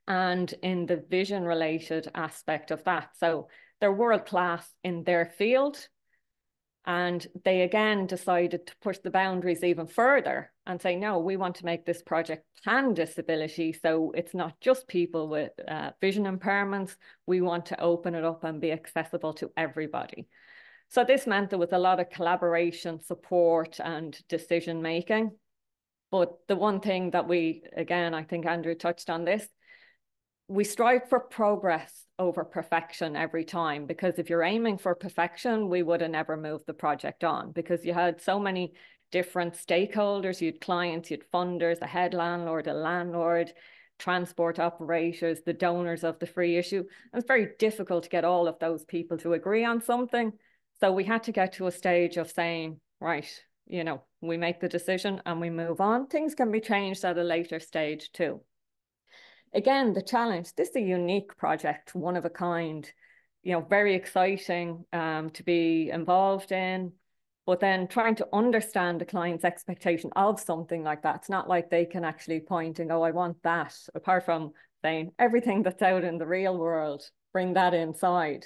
Speaker 14: and in the vision related aspect of that. So they're world class in their field. And they again decided to push the boundaries even further and say, no, we want to make this project pan disability. So it's not just people with vision impairments. We want to open it up and be accessible to everybody. So this meant there was a lot of collaboration, support, and decision making. But the one thing that we, again, I think Andrew touched on this, we strive for progress over perfection every time, because if you're aiming for perfection, we would have never moved the project on, because you had so many different stakeholders. You had clients, you had funders, a head landlord, a landlord, transport operators, the donors of the free issue. And it's very difficult to get all of those people to agree on something. So we had to get to a stage of saying, right, you know, we make the decision and we move on. Things can be changed at a later stage too. Again, the challenge, this is a unique project, one of a kind, you know, very exciting to be involved in, but then trying to understand the client's expectation of something like that. It's not like they can actually point and go, I want that, apart from saying everything that's out in the real world, bring that inside.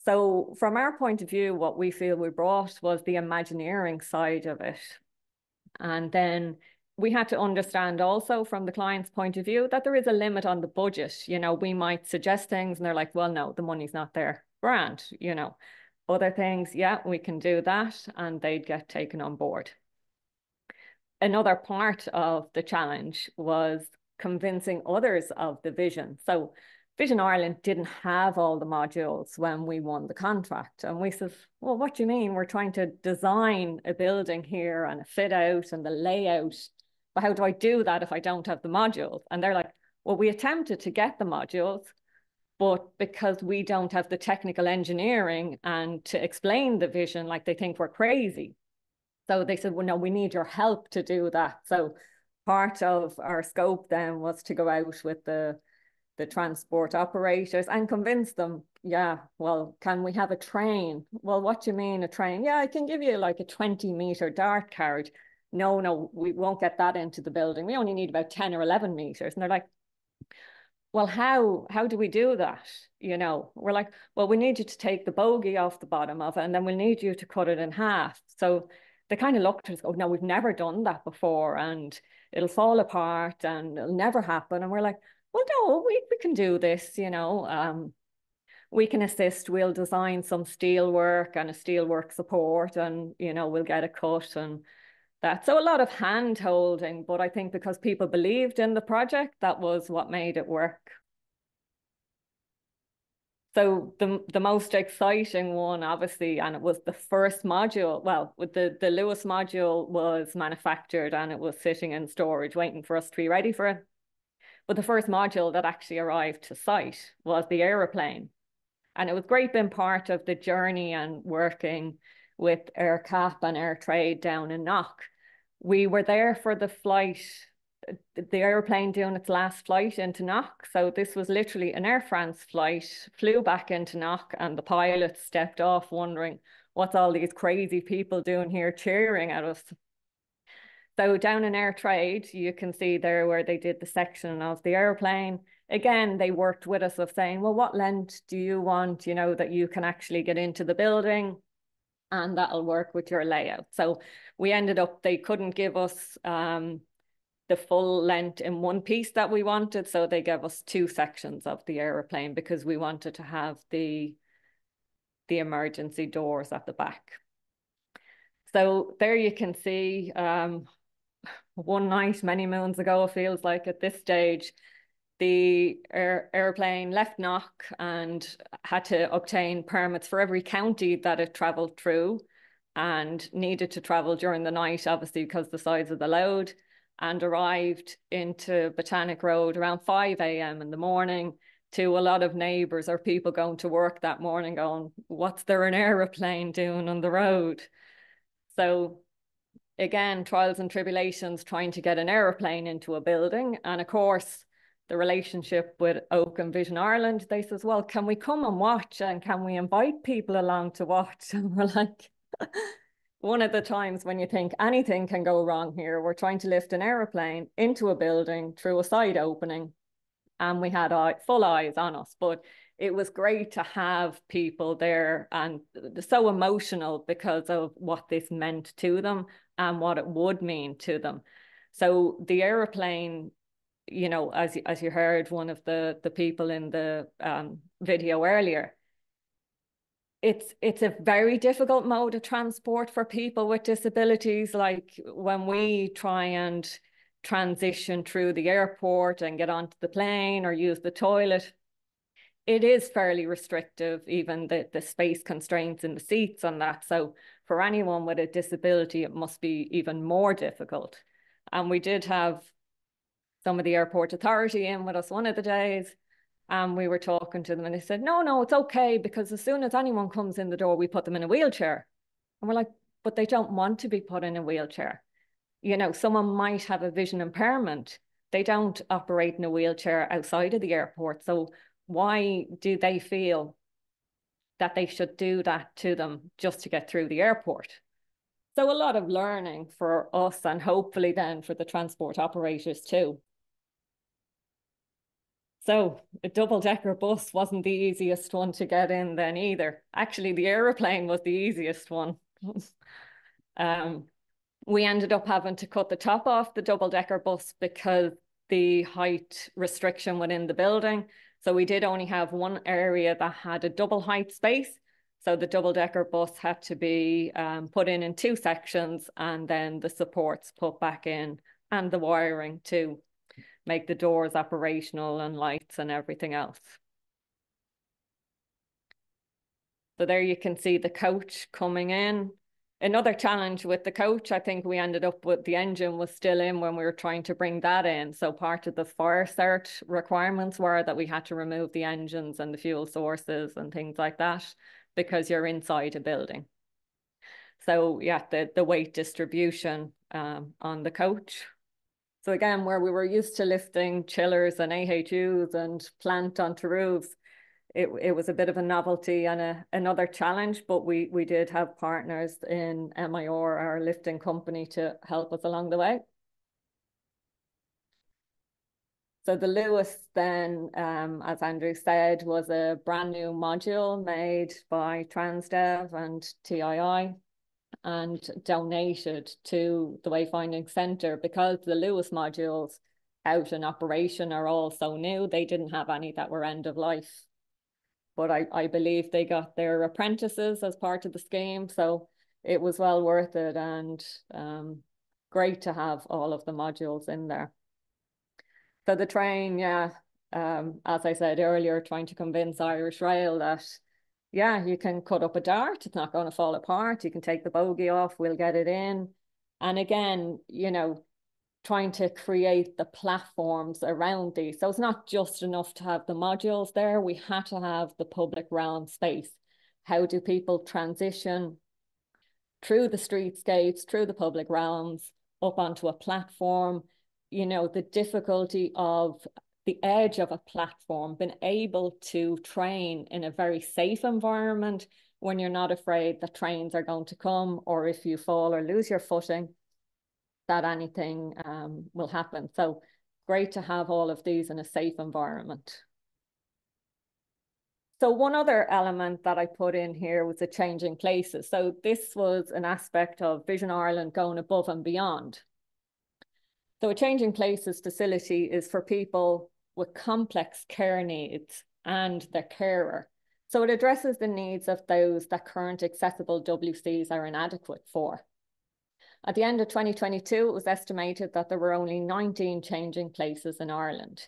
Speaker 14: So from our point of view, what we feel we brought was the Imagineering side of it. And then we had to understand also from the client's point of view that there is a limit on the budget. You know, we might suggest things and they're like, well, no, the money's not there. Grand, you know. Other things, yeah, we can do that, and they'd get taken on board. Another part of the challenge was convincing others of the vision. So Vision Ireland didn't have all the modules when we won the contract. And we said, well, what do you mean? We're trying to design a building here and a fit out and the layout. But how do I do that if I don't have the modules? And they're like, well, we attempted to get the modules, but because we don't have the technical engineering and to explain the vision, like they think we're crazy. So they said, well, no, we need your help to do that. So part of our scope then was to go out with the transport operators and convince them, yeah, well, can we have a train? Well, what do you mean a train? Yeah, I can give you like a 20-meter dart card. No, we won't get that into the building. We only need about 10 or 11 meters. And they're like, well, how do we do that? You know, we're like, well, we need you to take the bogey off the bottom of it, and then we'll need you to cut it in half. So they kind of looked at us, oh, no, we've never done that before, and it'll fall apart and it'll never happen. And we're like, well, no, we can do this, you know. We can assist, we'll design some steel work and a steel work support, and, you know, we'll get a cut and that. So a lot of hand holding, but I think because people believed in the project, that was what made it work. So the most exciting one, obviously, and it was the first module, well, with the Lewis module was manufactured and it was sitting in storage waiting for us to be ready for it. But the first module that actually arrived to site was the aeroplane. And it was great being part of the journey and working with AirCap and Air Trade down in Knock. We were there for the flight, the airplane doing its last flight into Knock. So this was literally an Air France flight, flew back into Knock, and the pilot stepped off wondering, what's all these crazy people doing here cheering at us? So down in Air Trade, you can see there where they did the section of the airplane. Again, they worked with us of saying, well, what length do you want, you know, that you can actually get into the building? And that'll work with your layout. So we ended up, they couldn't give us the full length in one piece that we wanted. So they gave us two sections of the airplane because we wanted to have the emergency doors at the back. So there you can see one night, many moons ago, it feels like at this stage, the airplane left Knock and had to obtain permits for every county that it travelled through, and needed to travel during the night, obviously, because the size of the load, and arrived into Botanic Road around 5 a.m. in the morning to a lot of neighbours or people going to work that morning going, what's there an aeroplane doing on the road? So again, trials and tribulations trying to get an aeroplane into a building. And of course, the relationship with Oak and Vision Ireland, they says, well, can we come and watch, and can we invite people along to watch? And we're like, one of the times when you think anything can go wrong here, we're trying to lift an aeroplane into a building through a side opening, and we had full eyes on us. But it was great to have people there, and so emotional because of what this meant to them and what it would mean to them. So the aeroplane, you know, as you heard one of the people in the video earlier, it's a very difficult mode of transport for people with disabilities. Like when we try and transition through the airport and get onto the plane or use the toilet, it is fairly restrictive, even the space constraints in the seats on that. So for anyone with a disability, it must be even more difficult. And we did have some of the airport authority in with us one of the days, and we were talking to them and they said, no, it's okay, because as soon as anyone comes in the door, we put them in a wheelchair. And we're like, but they don't want to be put in a wheelchair. You know, someone might have a vision impairment. They don't operate in a wheelchair outside of the airport. So why do they feel that they should do that to them just to get through the airport? So a lot of learning for us, and hopefully then for the transport operators too. So a double-decker bus wasn't the easiest one to get in then either. Actually, the aeroplane was the easiest one. We ended up having to cut the top off the double-decker bus because the height restriction within the building. So we did only have one area that had a double height space. So the double-decker bus had to be put in 2 sections, and then the supports put back in, and the wiring to make the doors operational and lights and everything else. So there you can see the coach coming in. Another challenge with the coach, I think we ended up with the engine was still in when we were trying to bring that in. So part of the fire cert requirements were that we had to remove the engines and the fuel sources and things like that, because you're inside a building. So yeah, the weight distribution on the coach. So again, where we were used to lifting chillers and AHUs and plant onto roofs, it was a bit of a novelty and another challenge, but we did have partners in MIR, our lifting company, to help us along the way. So the Lewis then, as Andrew said, was a brand new module made by Transdev and TII and donated to the Wayfinding Centre, because the Lewis modules out in operation are all so new. They didn't have any that were end of life. But I believe they got their apprentices as part of the scheme. So it was well worth it, and great to have all of the modules in there. So the train, yeah, as I said earlier, trying to convince Irish Rail that, yeah, you can cut up a dart, it's not going to fall apart. You can take the bogie off, we'll get it in. And again, you know, trying to create the platforms around these. So it's not just enough to have the modules there. We had to have the public realm space. How do people transition through the streetscapes, through the public realms, up onto a platform? You know, the difficulty of the edge of a platform, being able to train in a very safe environment when you're not afraid that trains are going to come, or if you fall or lose your footing, that anything will happen. So great to have all of these in a safe environment. So one other element that I put in here was the changing places. So this was an aspect of Vision Ireland going above and beyond. So a changing places facility is for people with complex care needs and their carer. So it addresses the needs of those that current accessible WCs are inadequate for. At the end of 2022, it was estimated that there were only 19 changing places in Ireland.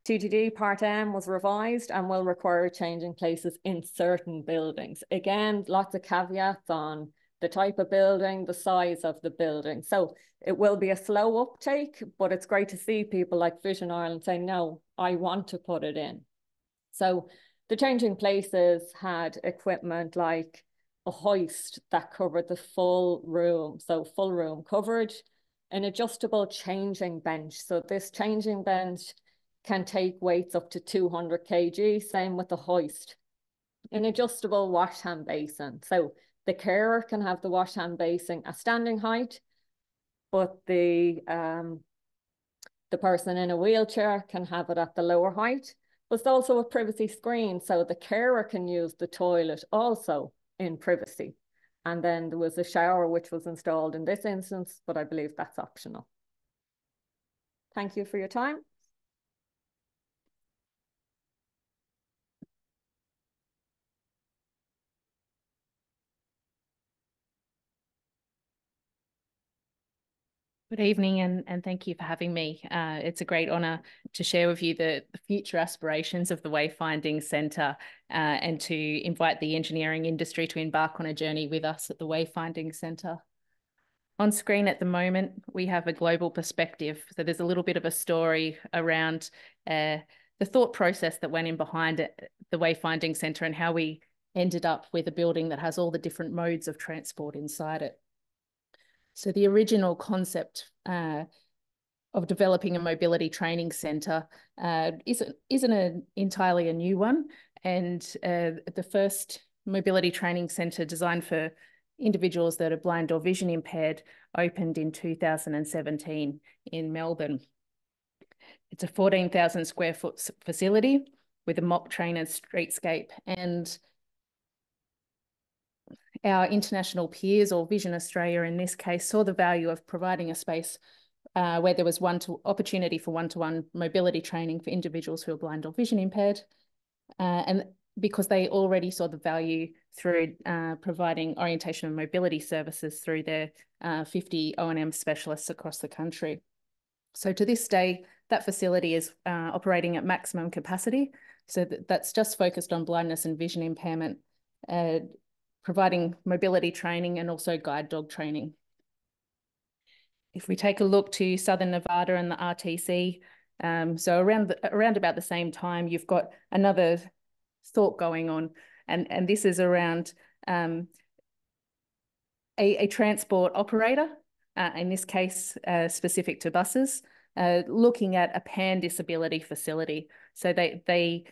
Speaker 14: TGD Part M was revised and will require changing places in certain buildings. Again, lots of caveats on the type of building, the size of the building. So it will be a slow uptake, but it's great to see people like Vision Ireland say, no, I want to put it in. So the changing places had equipment like a hoist that covered the full room, so full room coverage, an adjustable changing bench. So this changing bench can take weights up to 200 kg, same with the hoist. An adjustable wash hand basin. So the carer can have the wash hand basin at standing height, but the person in a wheelchair can have it at the lower height. There's also a privacy screen, so the carer can use the toilet also in privacy. And then there was a shower which was installed in this instance, but I believe that's optional. Thank you for your time.
Speaker 15: Good evening, and thank you for having me. It's a great honour to share with you the future aspirations of the Wayfinding Centre and to invite the engineering industry to embark on a journey with us at the Wayfinding Centre. On screen at the moment, we have a global perspective. So there's a little bit of a story around the thought process that went in behind it, the Wayfinding Centre, and how we ended up with a building that has all the different modes of transport inside it. So the original concept of developing a mobility training centre isn't entirely a new one. And the first mobility training centre designed for individuals that are blind or vision impaired opened in 2017 in Melbourne. It's a 14,000 square foot facility with a mock trainer streetscape, and our international peers, or Vision Australia in this case, saw the value of providing a space where there was opportunity for one-to-one mobility training for individuals who are blind or vision impaired. And because they already saw the value through providing orientation and mobility services through their 50 O&M specialists across the country. So to this day, that facility is operating at maximum capacity. So that's just focused on blindness and vision impairment, providing mobility training and also guide dog training. If we take a look to Southern Nevada and the RTC, so around about the same time, you've got another thought going on, and this is around a transport operator, in this case specific to buses, looking at a pan-disability facility. So they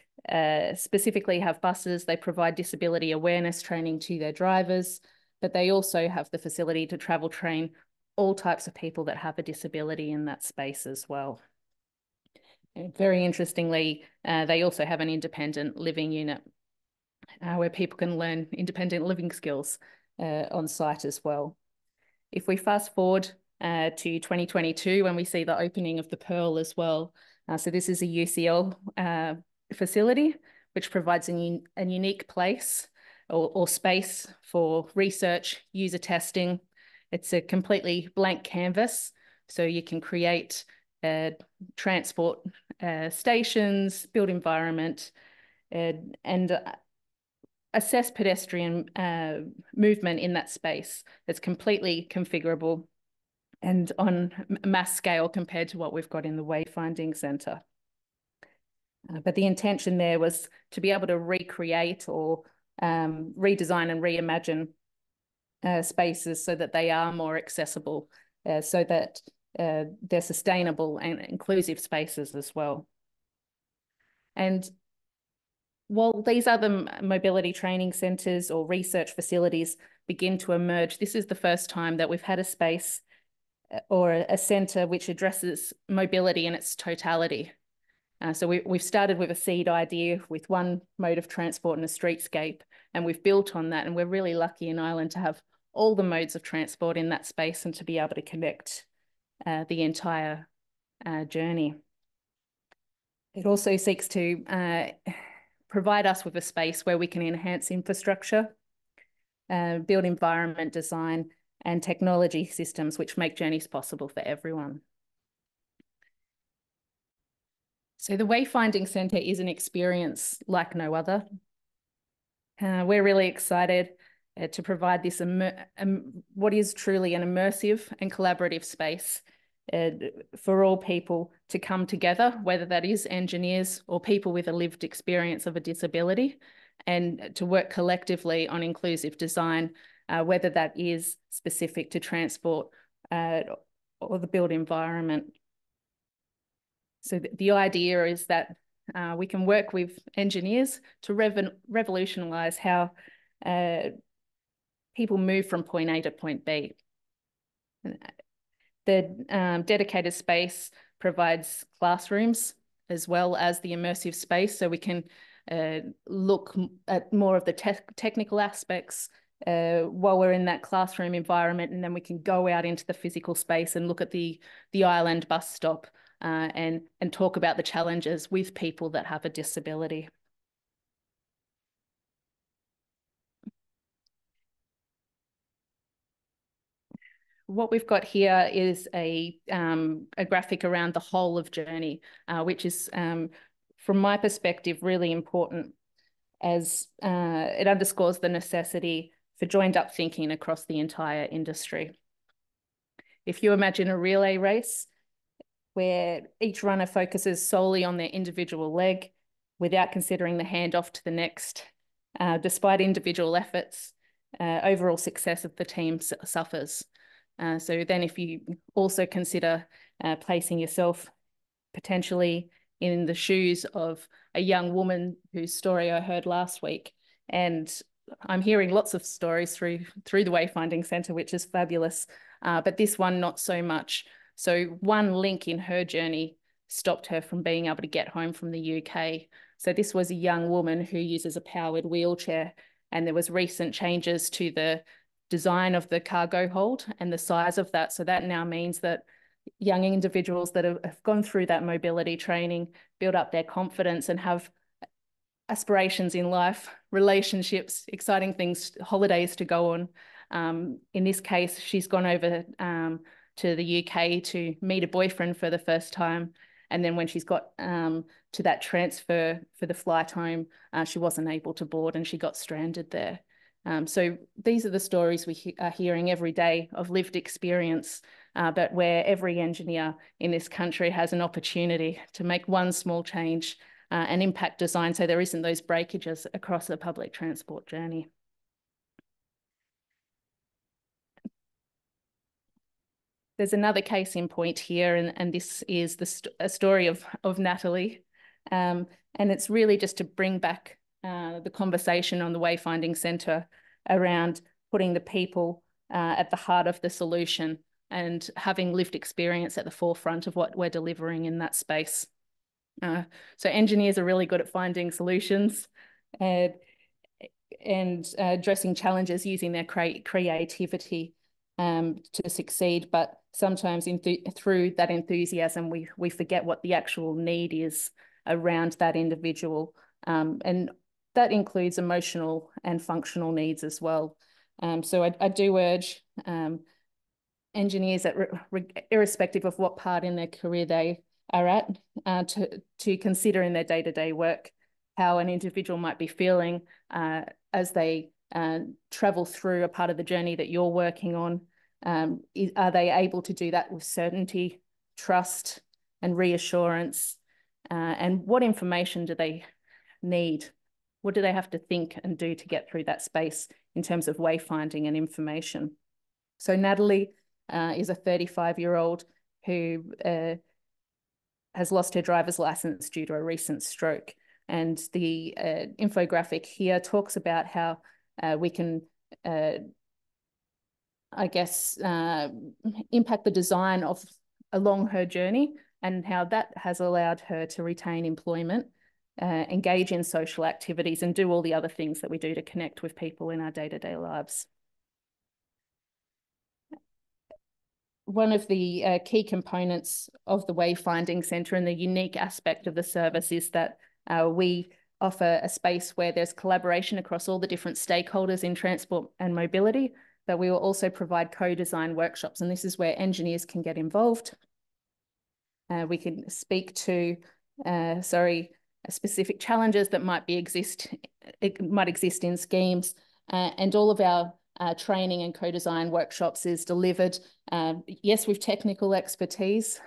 Speaker 15: specifically have buses, they provide disability awareness training to their drivers, but they also have the facility to travel train all types of people that have a disability in that space as well. And very interestingly, they also have an independent living unit where people can learn independent living skills on site as well. If we fast forward to 2022, when we see the opening of the Pearl as well. So this is a UCL facility, which provides a unique place or space for research, user testing. It's a completely blank canvas, so you can create transport stations, build environment, and assess pedestrian movement in that space. That's completely configurable and on mass scale compared to what we've got in the Wayfinding Centre. But the intention there was to be able to recreate or redesign and reimagine spaces so that they are more accessible, so that they're sustainable and inclusive spaces as well. And while these other mobility training centres or research facilities begin to emerge, this is the first time that we've had a space or a centre which addresses mobility in its totality. So we've started with a seed idea with one mode of transport and a streetscape, and we've built on that, and we're really lucky in Ireland to have all the modes of transport in that space and to be able to connect the entire journey. It also seeks to provide us with a space where we can enhance infrastructure, build environment design, and technology systems which make journeys possible for everyone. So the Wayfinding Centre is an experience like no other. We're really excited to provide this what is truly an immersive and collaborative space for all people to come together, whether that is engineers or people with a lived experience of a disability, and to work collectively on inclusive design, whether that is specific to transport or the built environment. So the idea is that we can work with engineers to revolutionise how people move from point A to point B. The dedicated space provides classrooms as well as the immersive space, so we can look at more of the technical aspects while we're in that classroom environment, and then we can go out into the physical space and look at the island bus stop and talk about the challenges with people that have a disability. What we've got here is a graphic around the whole of journey, which is, from my perspective, really important, as it underscores the necessity for joined up thinking across the entire industry. If you imagine a relay race where each runner focuses solely on their individual leg without considering the handoff to the next, despite individual efforts, overall success of the team suffers. So then if you also consider placing yourself potentially in the shoes of a young woman whose story I heard last week, and I'm hearing lots of stories through the Wayfinding Centre, which is fabulous, but this one not so much. So one link in her journey stopped her from being able to get home from the UK. So this was a young woman who uses a powered wheelchair, and there was recent changes to the design of the cargo hold and the size of that. So that now means that young individuals that have gone through that mobility training, build up their confidence and have aspirations in life, relationships, exciting things, holidays to go on. In this case, she's gone over to the UK to meet a boyfriend for the first time. And then when she's got to that transfer for the flight home, she wasn't able to board and she got stranded there. So these are the stories we are hearing every day of lived experience, but where every engineer in this country has an opportunity to make one small change and impact design so there isn't those breakages across the public transport journey. There's another case in point here, and this is a story of Natalie. And it's really just to bring back the conversation on the Wayfinding Centre around putting the people at the heart of the solution and having lived experience at the forefront of what we're delivering in that space. So engineers are really good at finding solutions and addressing challenges using their creativity to succeed, but sometimes through that enthusiasm, we forget what the actual need is around that individual. And that includes emotional and functional needs as well. So I do urge engineers, that irrespective of what part in their career they are at, to consider in their day-to-day work how an individual might be feeling as they travel through a part of the journey that you're working on. Are they able to do that with certainty, trust, and reassurance? And what information do they need? What do they have to think and do to get through that space in terms of wayfinding and information? So Natalie is a 35-year-old who has lost her driver's license due to a recent stroke. And the infographic here talks about how we can, I guess, impact the design of along her journey and how that has allowed her to retain employment, engage in social activities and do all the other things that we do to connect with people in our day-to-day lives. One of the key components of the Wayfinding Centre and the unique aspect of the service is that we offer a space where there's collaboration across all the different stakeholders in transport and mobility, but we will also provide co-design workshops, and this is where engineers can get involved. We can speak to, specific challenges that might exist in schemes, and all of our training and co-design workshops is delivered, yes, with technical expertise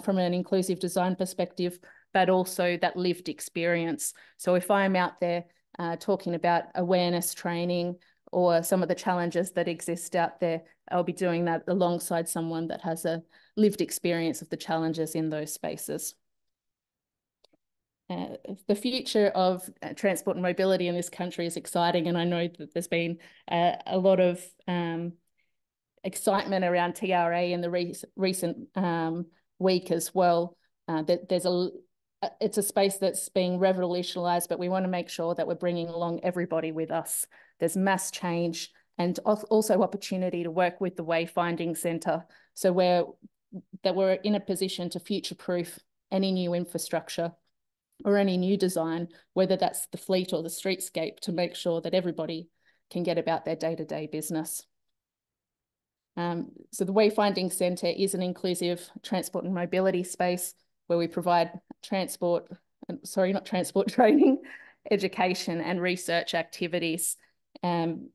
Speaker 15: from an inclusive design perspective, but also that lived experience. So if I'm out there talking about awareness training or some of the challenges that exist out there, I'll be doing that alongside someone that has a lived experience of the challenges in those spaces. The future of transport and mobility in this country is exciting, and I know that there's been a lot of excitement around TRA in the recent week as well. That there's a it's a space that's being revolutionized, but we want to make sure that we're bringing along everybody with us. There's mass change and also opportunity to work with the Wayfinding Centre. So we're in a position to future-proof any new infrastructure or any new design, whether that's the fleet or the streetscape, to make sure that everybody can get about their day-to-day business. So the Wayfinding Centre is an inclusive transport and mobility space where we provide training, education and research activities. And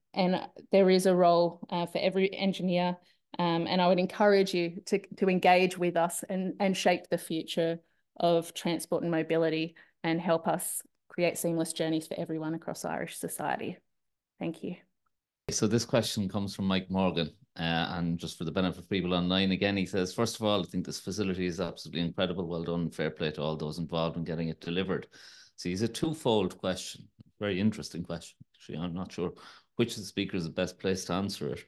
Speaker 15: there is a role for every engineer. And I would encourage you to engage with us and shape the future of transport and mobility and help us create seamless journeys for everyone across Irish society. Thank you.
Speaker 16: So this question comes from Mike Morgan, and just for the benefit of people online, again, he says, first of all, I think this facility is absolutely incredible. Well done. Fair play to all those involved in getting it delivered. So he's a twofold question, very interesting question. Actually, I'm not sure which of the speakers is the best place to answer it.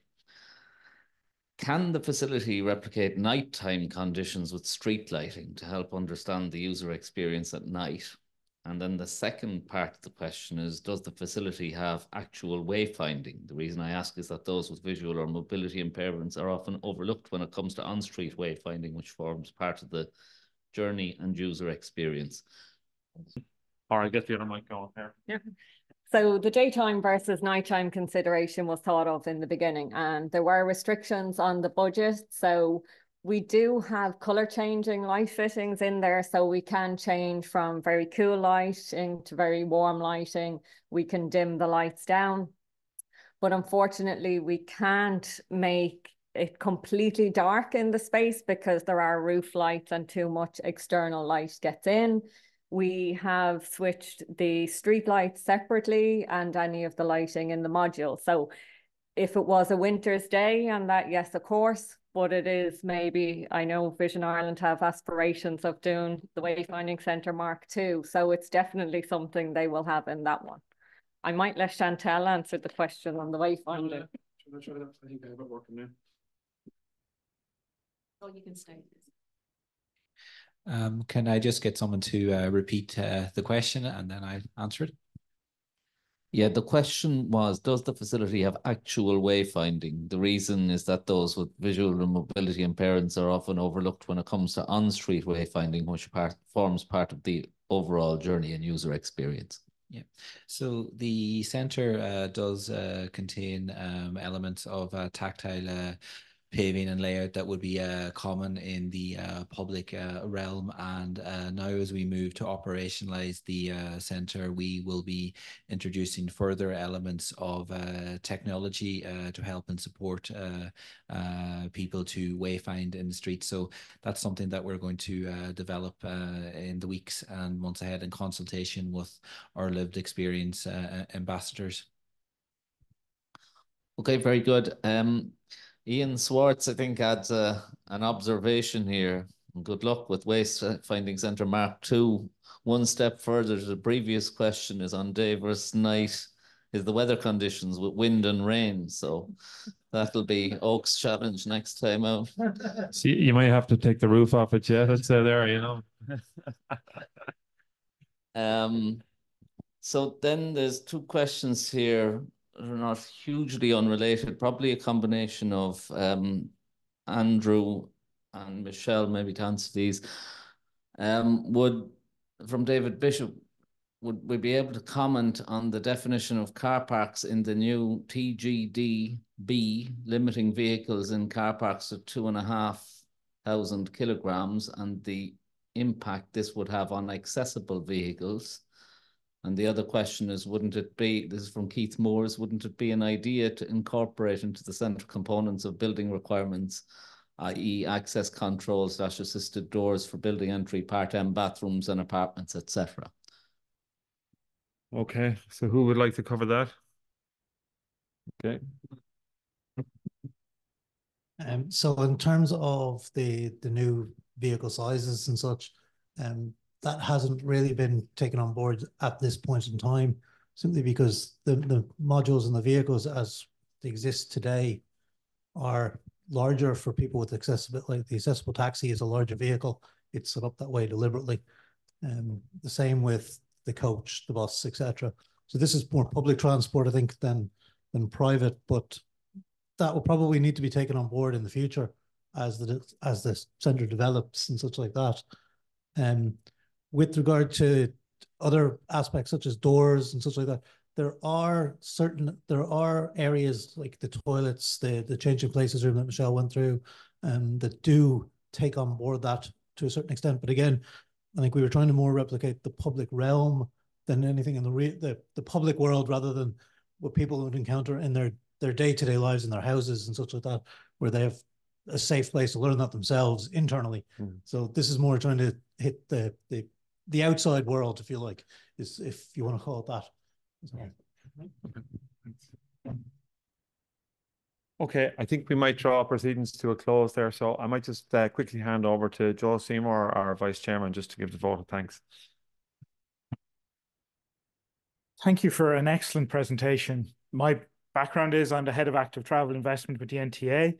Speaker 16: Can the facility replicate nighttime conditions with street lighting to help understand the user experience at night? And then the second part of the question is, does the facility have actual wayfinding? The reason I ask is that those with visual or mobility impairments are often overlooked when it comes to on-street wayfinding, which forms part of the journey and user experience.
Speaker 1: All right, get the other mic going here.
Speaker 14: Yeah. So the daytime versus nighttime consideration was thought of in the beginning, and there were restrictions on the budget. So we do have colour changing light fittings in there, so we can change from very cool lighting to very warm lighting. We can dim the lights down, but unfortunately we can't make it completely dark in the space because there are roof lights and too much external light gets in. We have switched the street lights separately and any of the lighting in the module. So if it was a winter's day and that, yes, of course, but it is maybe, I know Vision Ireland have aspirations of doing the Wayfinding Centre Mark II. So it's definitely something they will have in that one. I might let Chantal answer the question on the wayfinding.
Speaker 1: I think I have it working now.
Speaker 15: Oh, you can stay.
Speaker 3: Can I just get someone to repeat the question and then I answer it?
Speaker 16: Yeah, the question was, does the facility have actual wayfinding? The reason is that those with visual and mobility impairments are often overlooked when it comes to on-street wayfinding, which forms part of the overall journey and user experience.
Speaker 3: Yeah, so the centre does contain elements of tactile paving and layout that would be common in the public realm, and now as we move to operationalize the centre, we will be introducing further elements of technology to help and support people to wayfind in the street. So that's something that we're going to develop in the weeks and months ahead in consultation with our lived experience ambassadors.
Speaker 16: Okay, very good. Ian Swartz, I think, adds an observation here. Good luck with Wayfinding Centre Mark II. One step further to the previous question is on day versus night is the weather conditions with wind and rain. So that'll be Oak's challenge next time out.
Speaker 1: See, you might have to take the roof off it, yeah. That's there, you know.
Speaker 16: So then there's two questions here. They're not hugely unrelated, probably a combination of Andrew and Michelle, maybe to answer these. From David Bishop, would we be able to comment on the definition of car parks in the new TGDB, limiting vehicles in car parks to 2,500 kilograms and the impact this would have on accessible vehicles? And the other question is, wouldn't it be, this is from Keith Moores, wouldn't it be an idea to incorporate into the centre components of building requirements, i.e. access control / assisted doors for building entry, part-M bathrooms and apartments, etc.?
Speaker 1: Okay, so who would like to cover that? Okay.
Speaker 13: So in terms of the new vehicle sizes and such, that hasn't really been taken on board at this point in time, simply because the modules and the vehicles as they exist today are larger for people with accessibility. Like the accessible taxi is a larger vehicle. It's set up that way deliberately. The same with the coach, the bus, etc. So this is more public transport, I think, than private, but that will probably need to be taken on board in the future as the centre develops and such like that. With regard to other aspects such as doors and such like that, there are areas like the toilets, the changing places room that Michelle went through, that do take on board that to a certain extent. But again, I think we were trying to more replicate the public realm than anything in the public world, rather than what people would encounter in their day-to-day lives in their houses and such like that, where they have a safe place to learn that themselves internally. So this is more trying to hit the outside world, if you like, if you want to call it that.
Speaker 1: Okay, I think we might draw proceedings to a close there. So I might just quickly hand over to Joe Seymour, our Vice Chairman, just to give the vote of thanks.
Speaker 17: Thank you for an excellent presentation. My background is I'm the Head of Active Travel Investment with the NTA.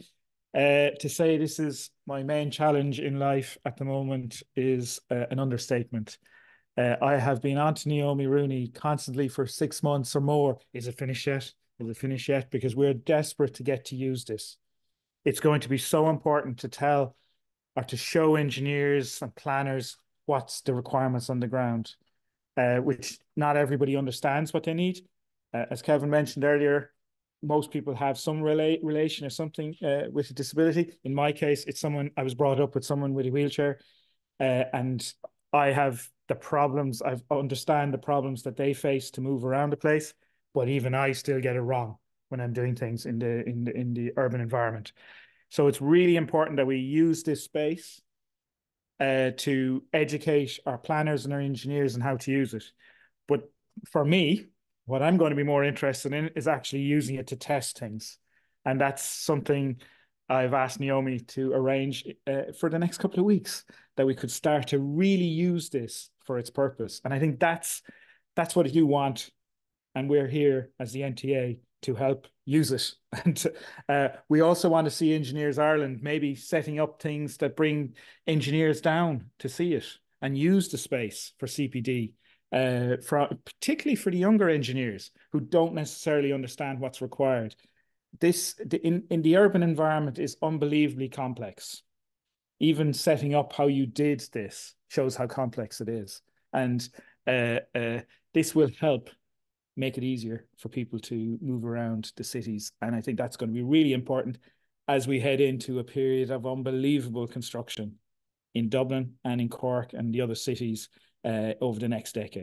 Speaker 17: To say this is my main challenge in life at the moment is an understatement. I have been on to Naomi Rooney constantly for 6 months or more. Is it finished yet? Is it finished yet? Because we're desperate to get to use this. It's going to be so important to tell or to show engineers and planners what's the requirements on the ground, which not everybody understands what they need. As Kevin mentioned earlier, most people have some relation or something with a disability. In my case, it's someone, I was brought up with someone with a wheelchair, and I have the problems, I understand the problems that they face to move around the place, but even I still get it wrong when I'm doing things in the urban environment. So it's really important that we use this space to educate our planners and our engineers on how to use it. But for me, what I'm going to be more interested in is actually using it to test things. And that's something I've asked Naomi to arrange for the next couple of weeks, that we could start to really use this for its purpose. And I think that's what you want. And we're here as the NTA to help use it. And we also want to see Engineers Ireland maybe setting up things that bring engineers down to see it and use the space for CPD, particularly for the younger engineers who don't necessarily understand what's required. In the urban environment is unbelievably complex. Even setting up how you did this shows how complex it is. And this will help make it easier for people to move around the cities. And I think that's going to be really important as we head into a period of unbelievable construction in Dublin and in Cork and the other cities over the next decade.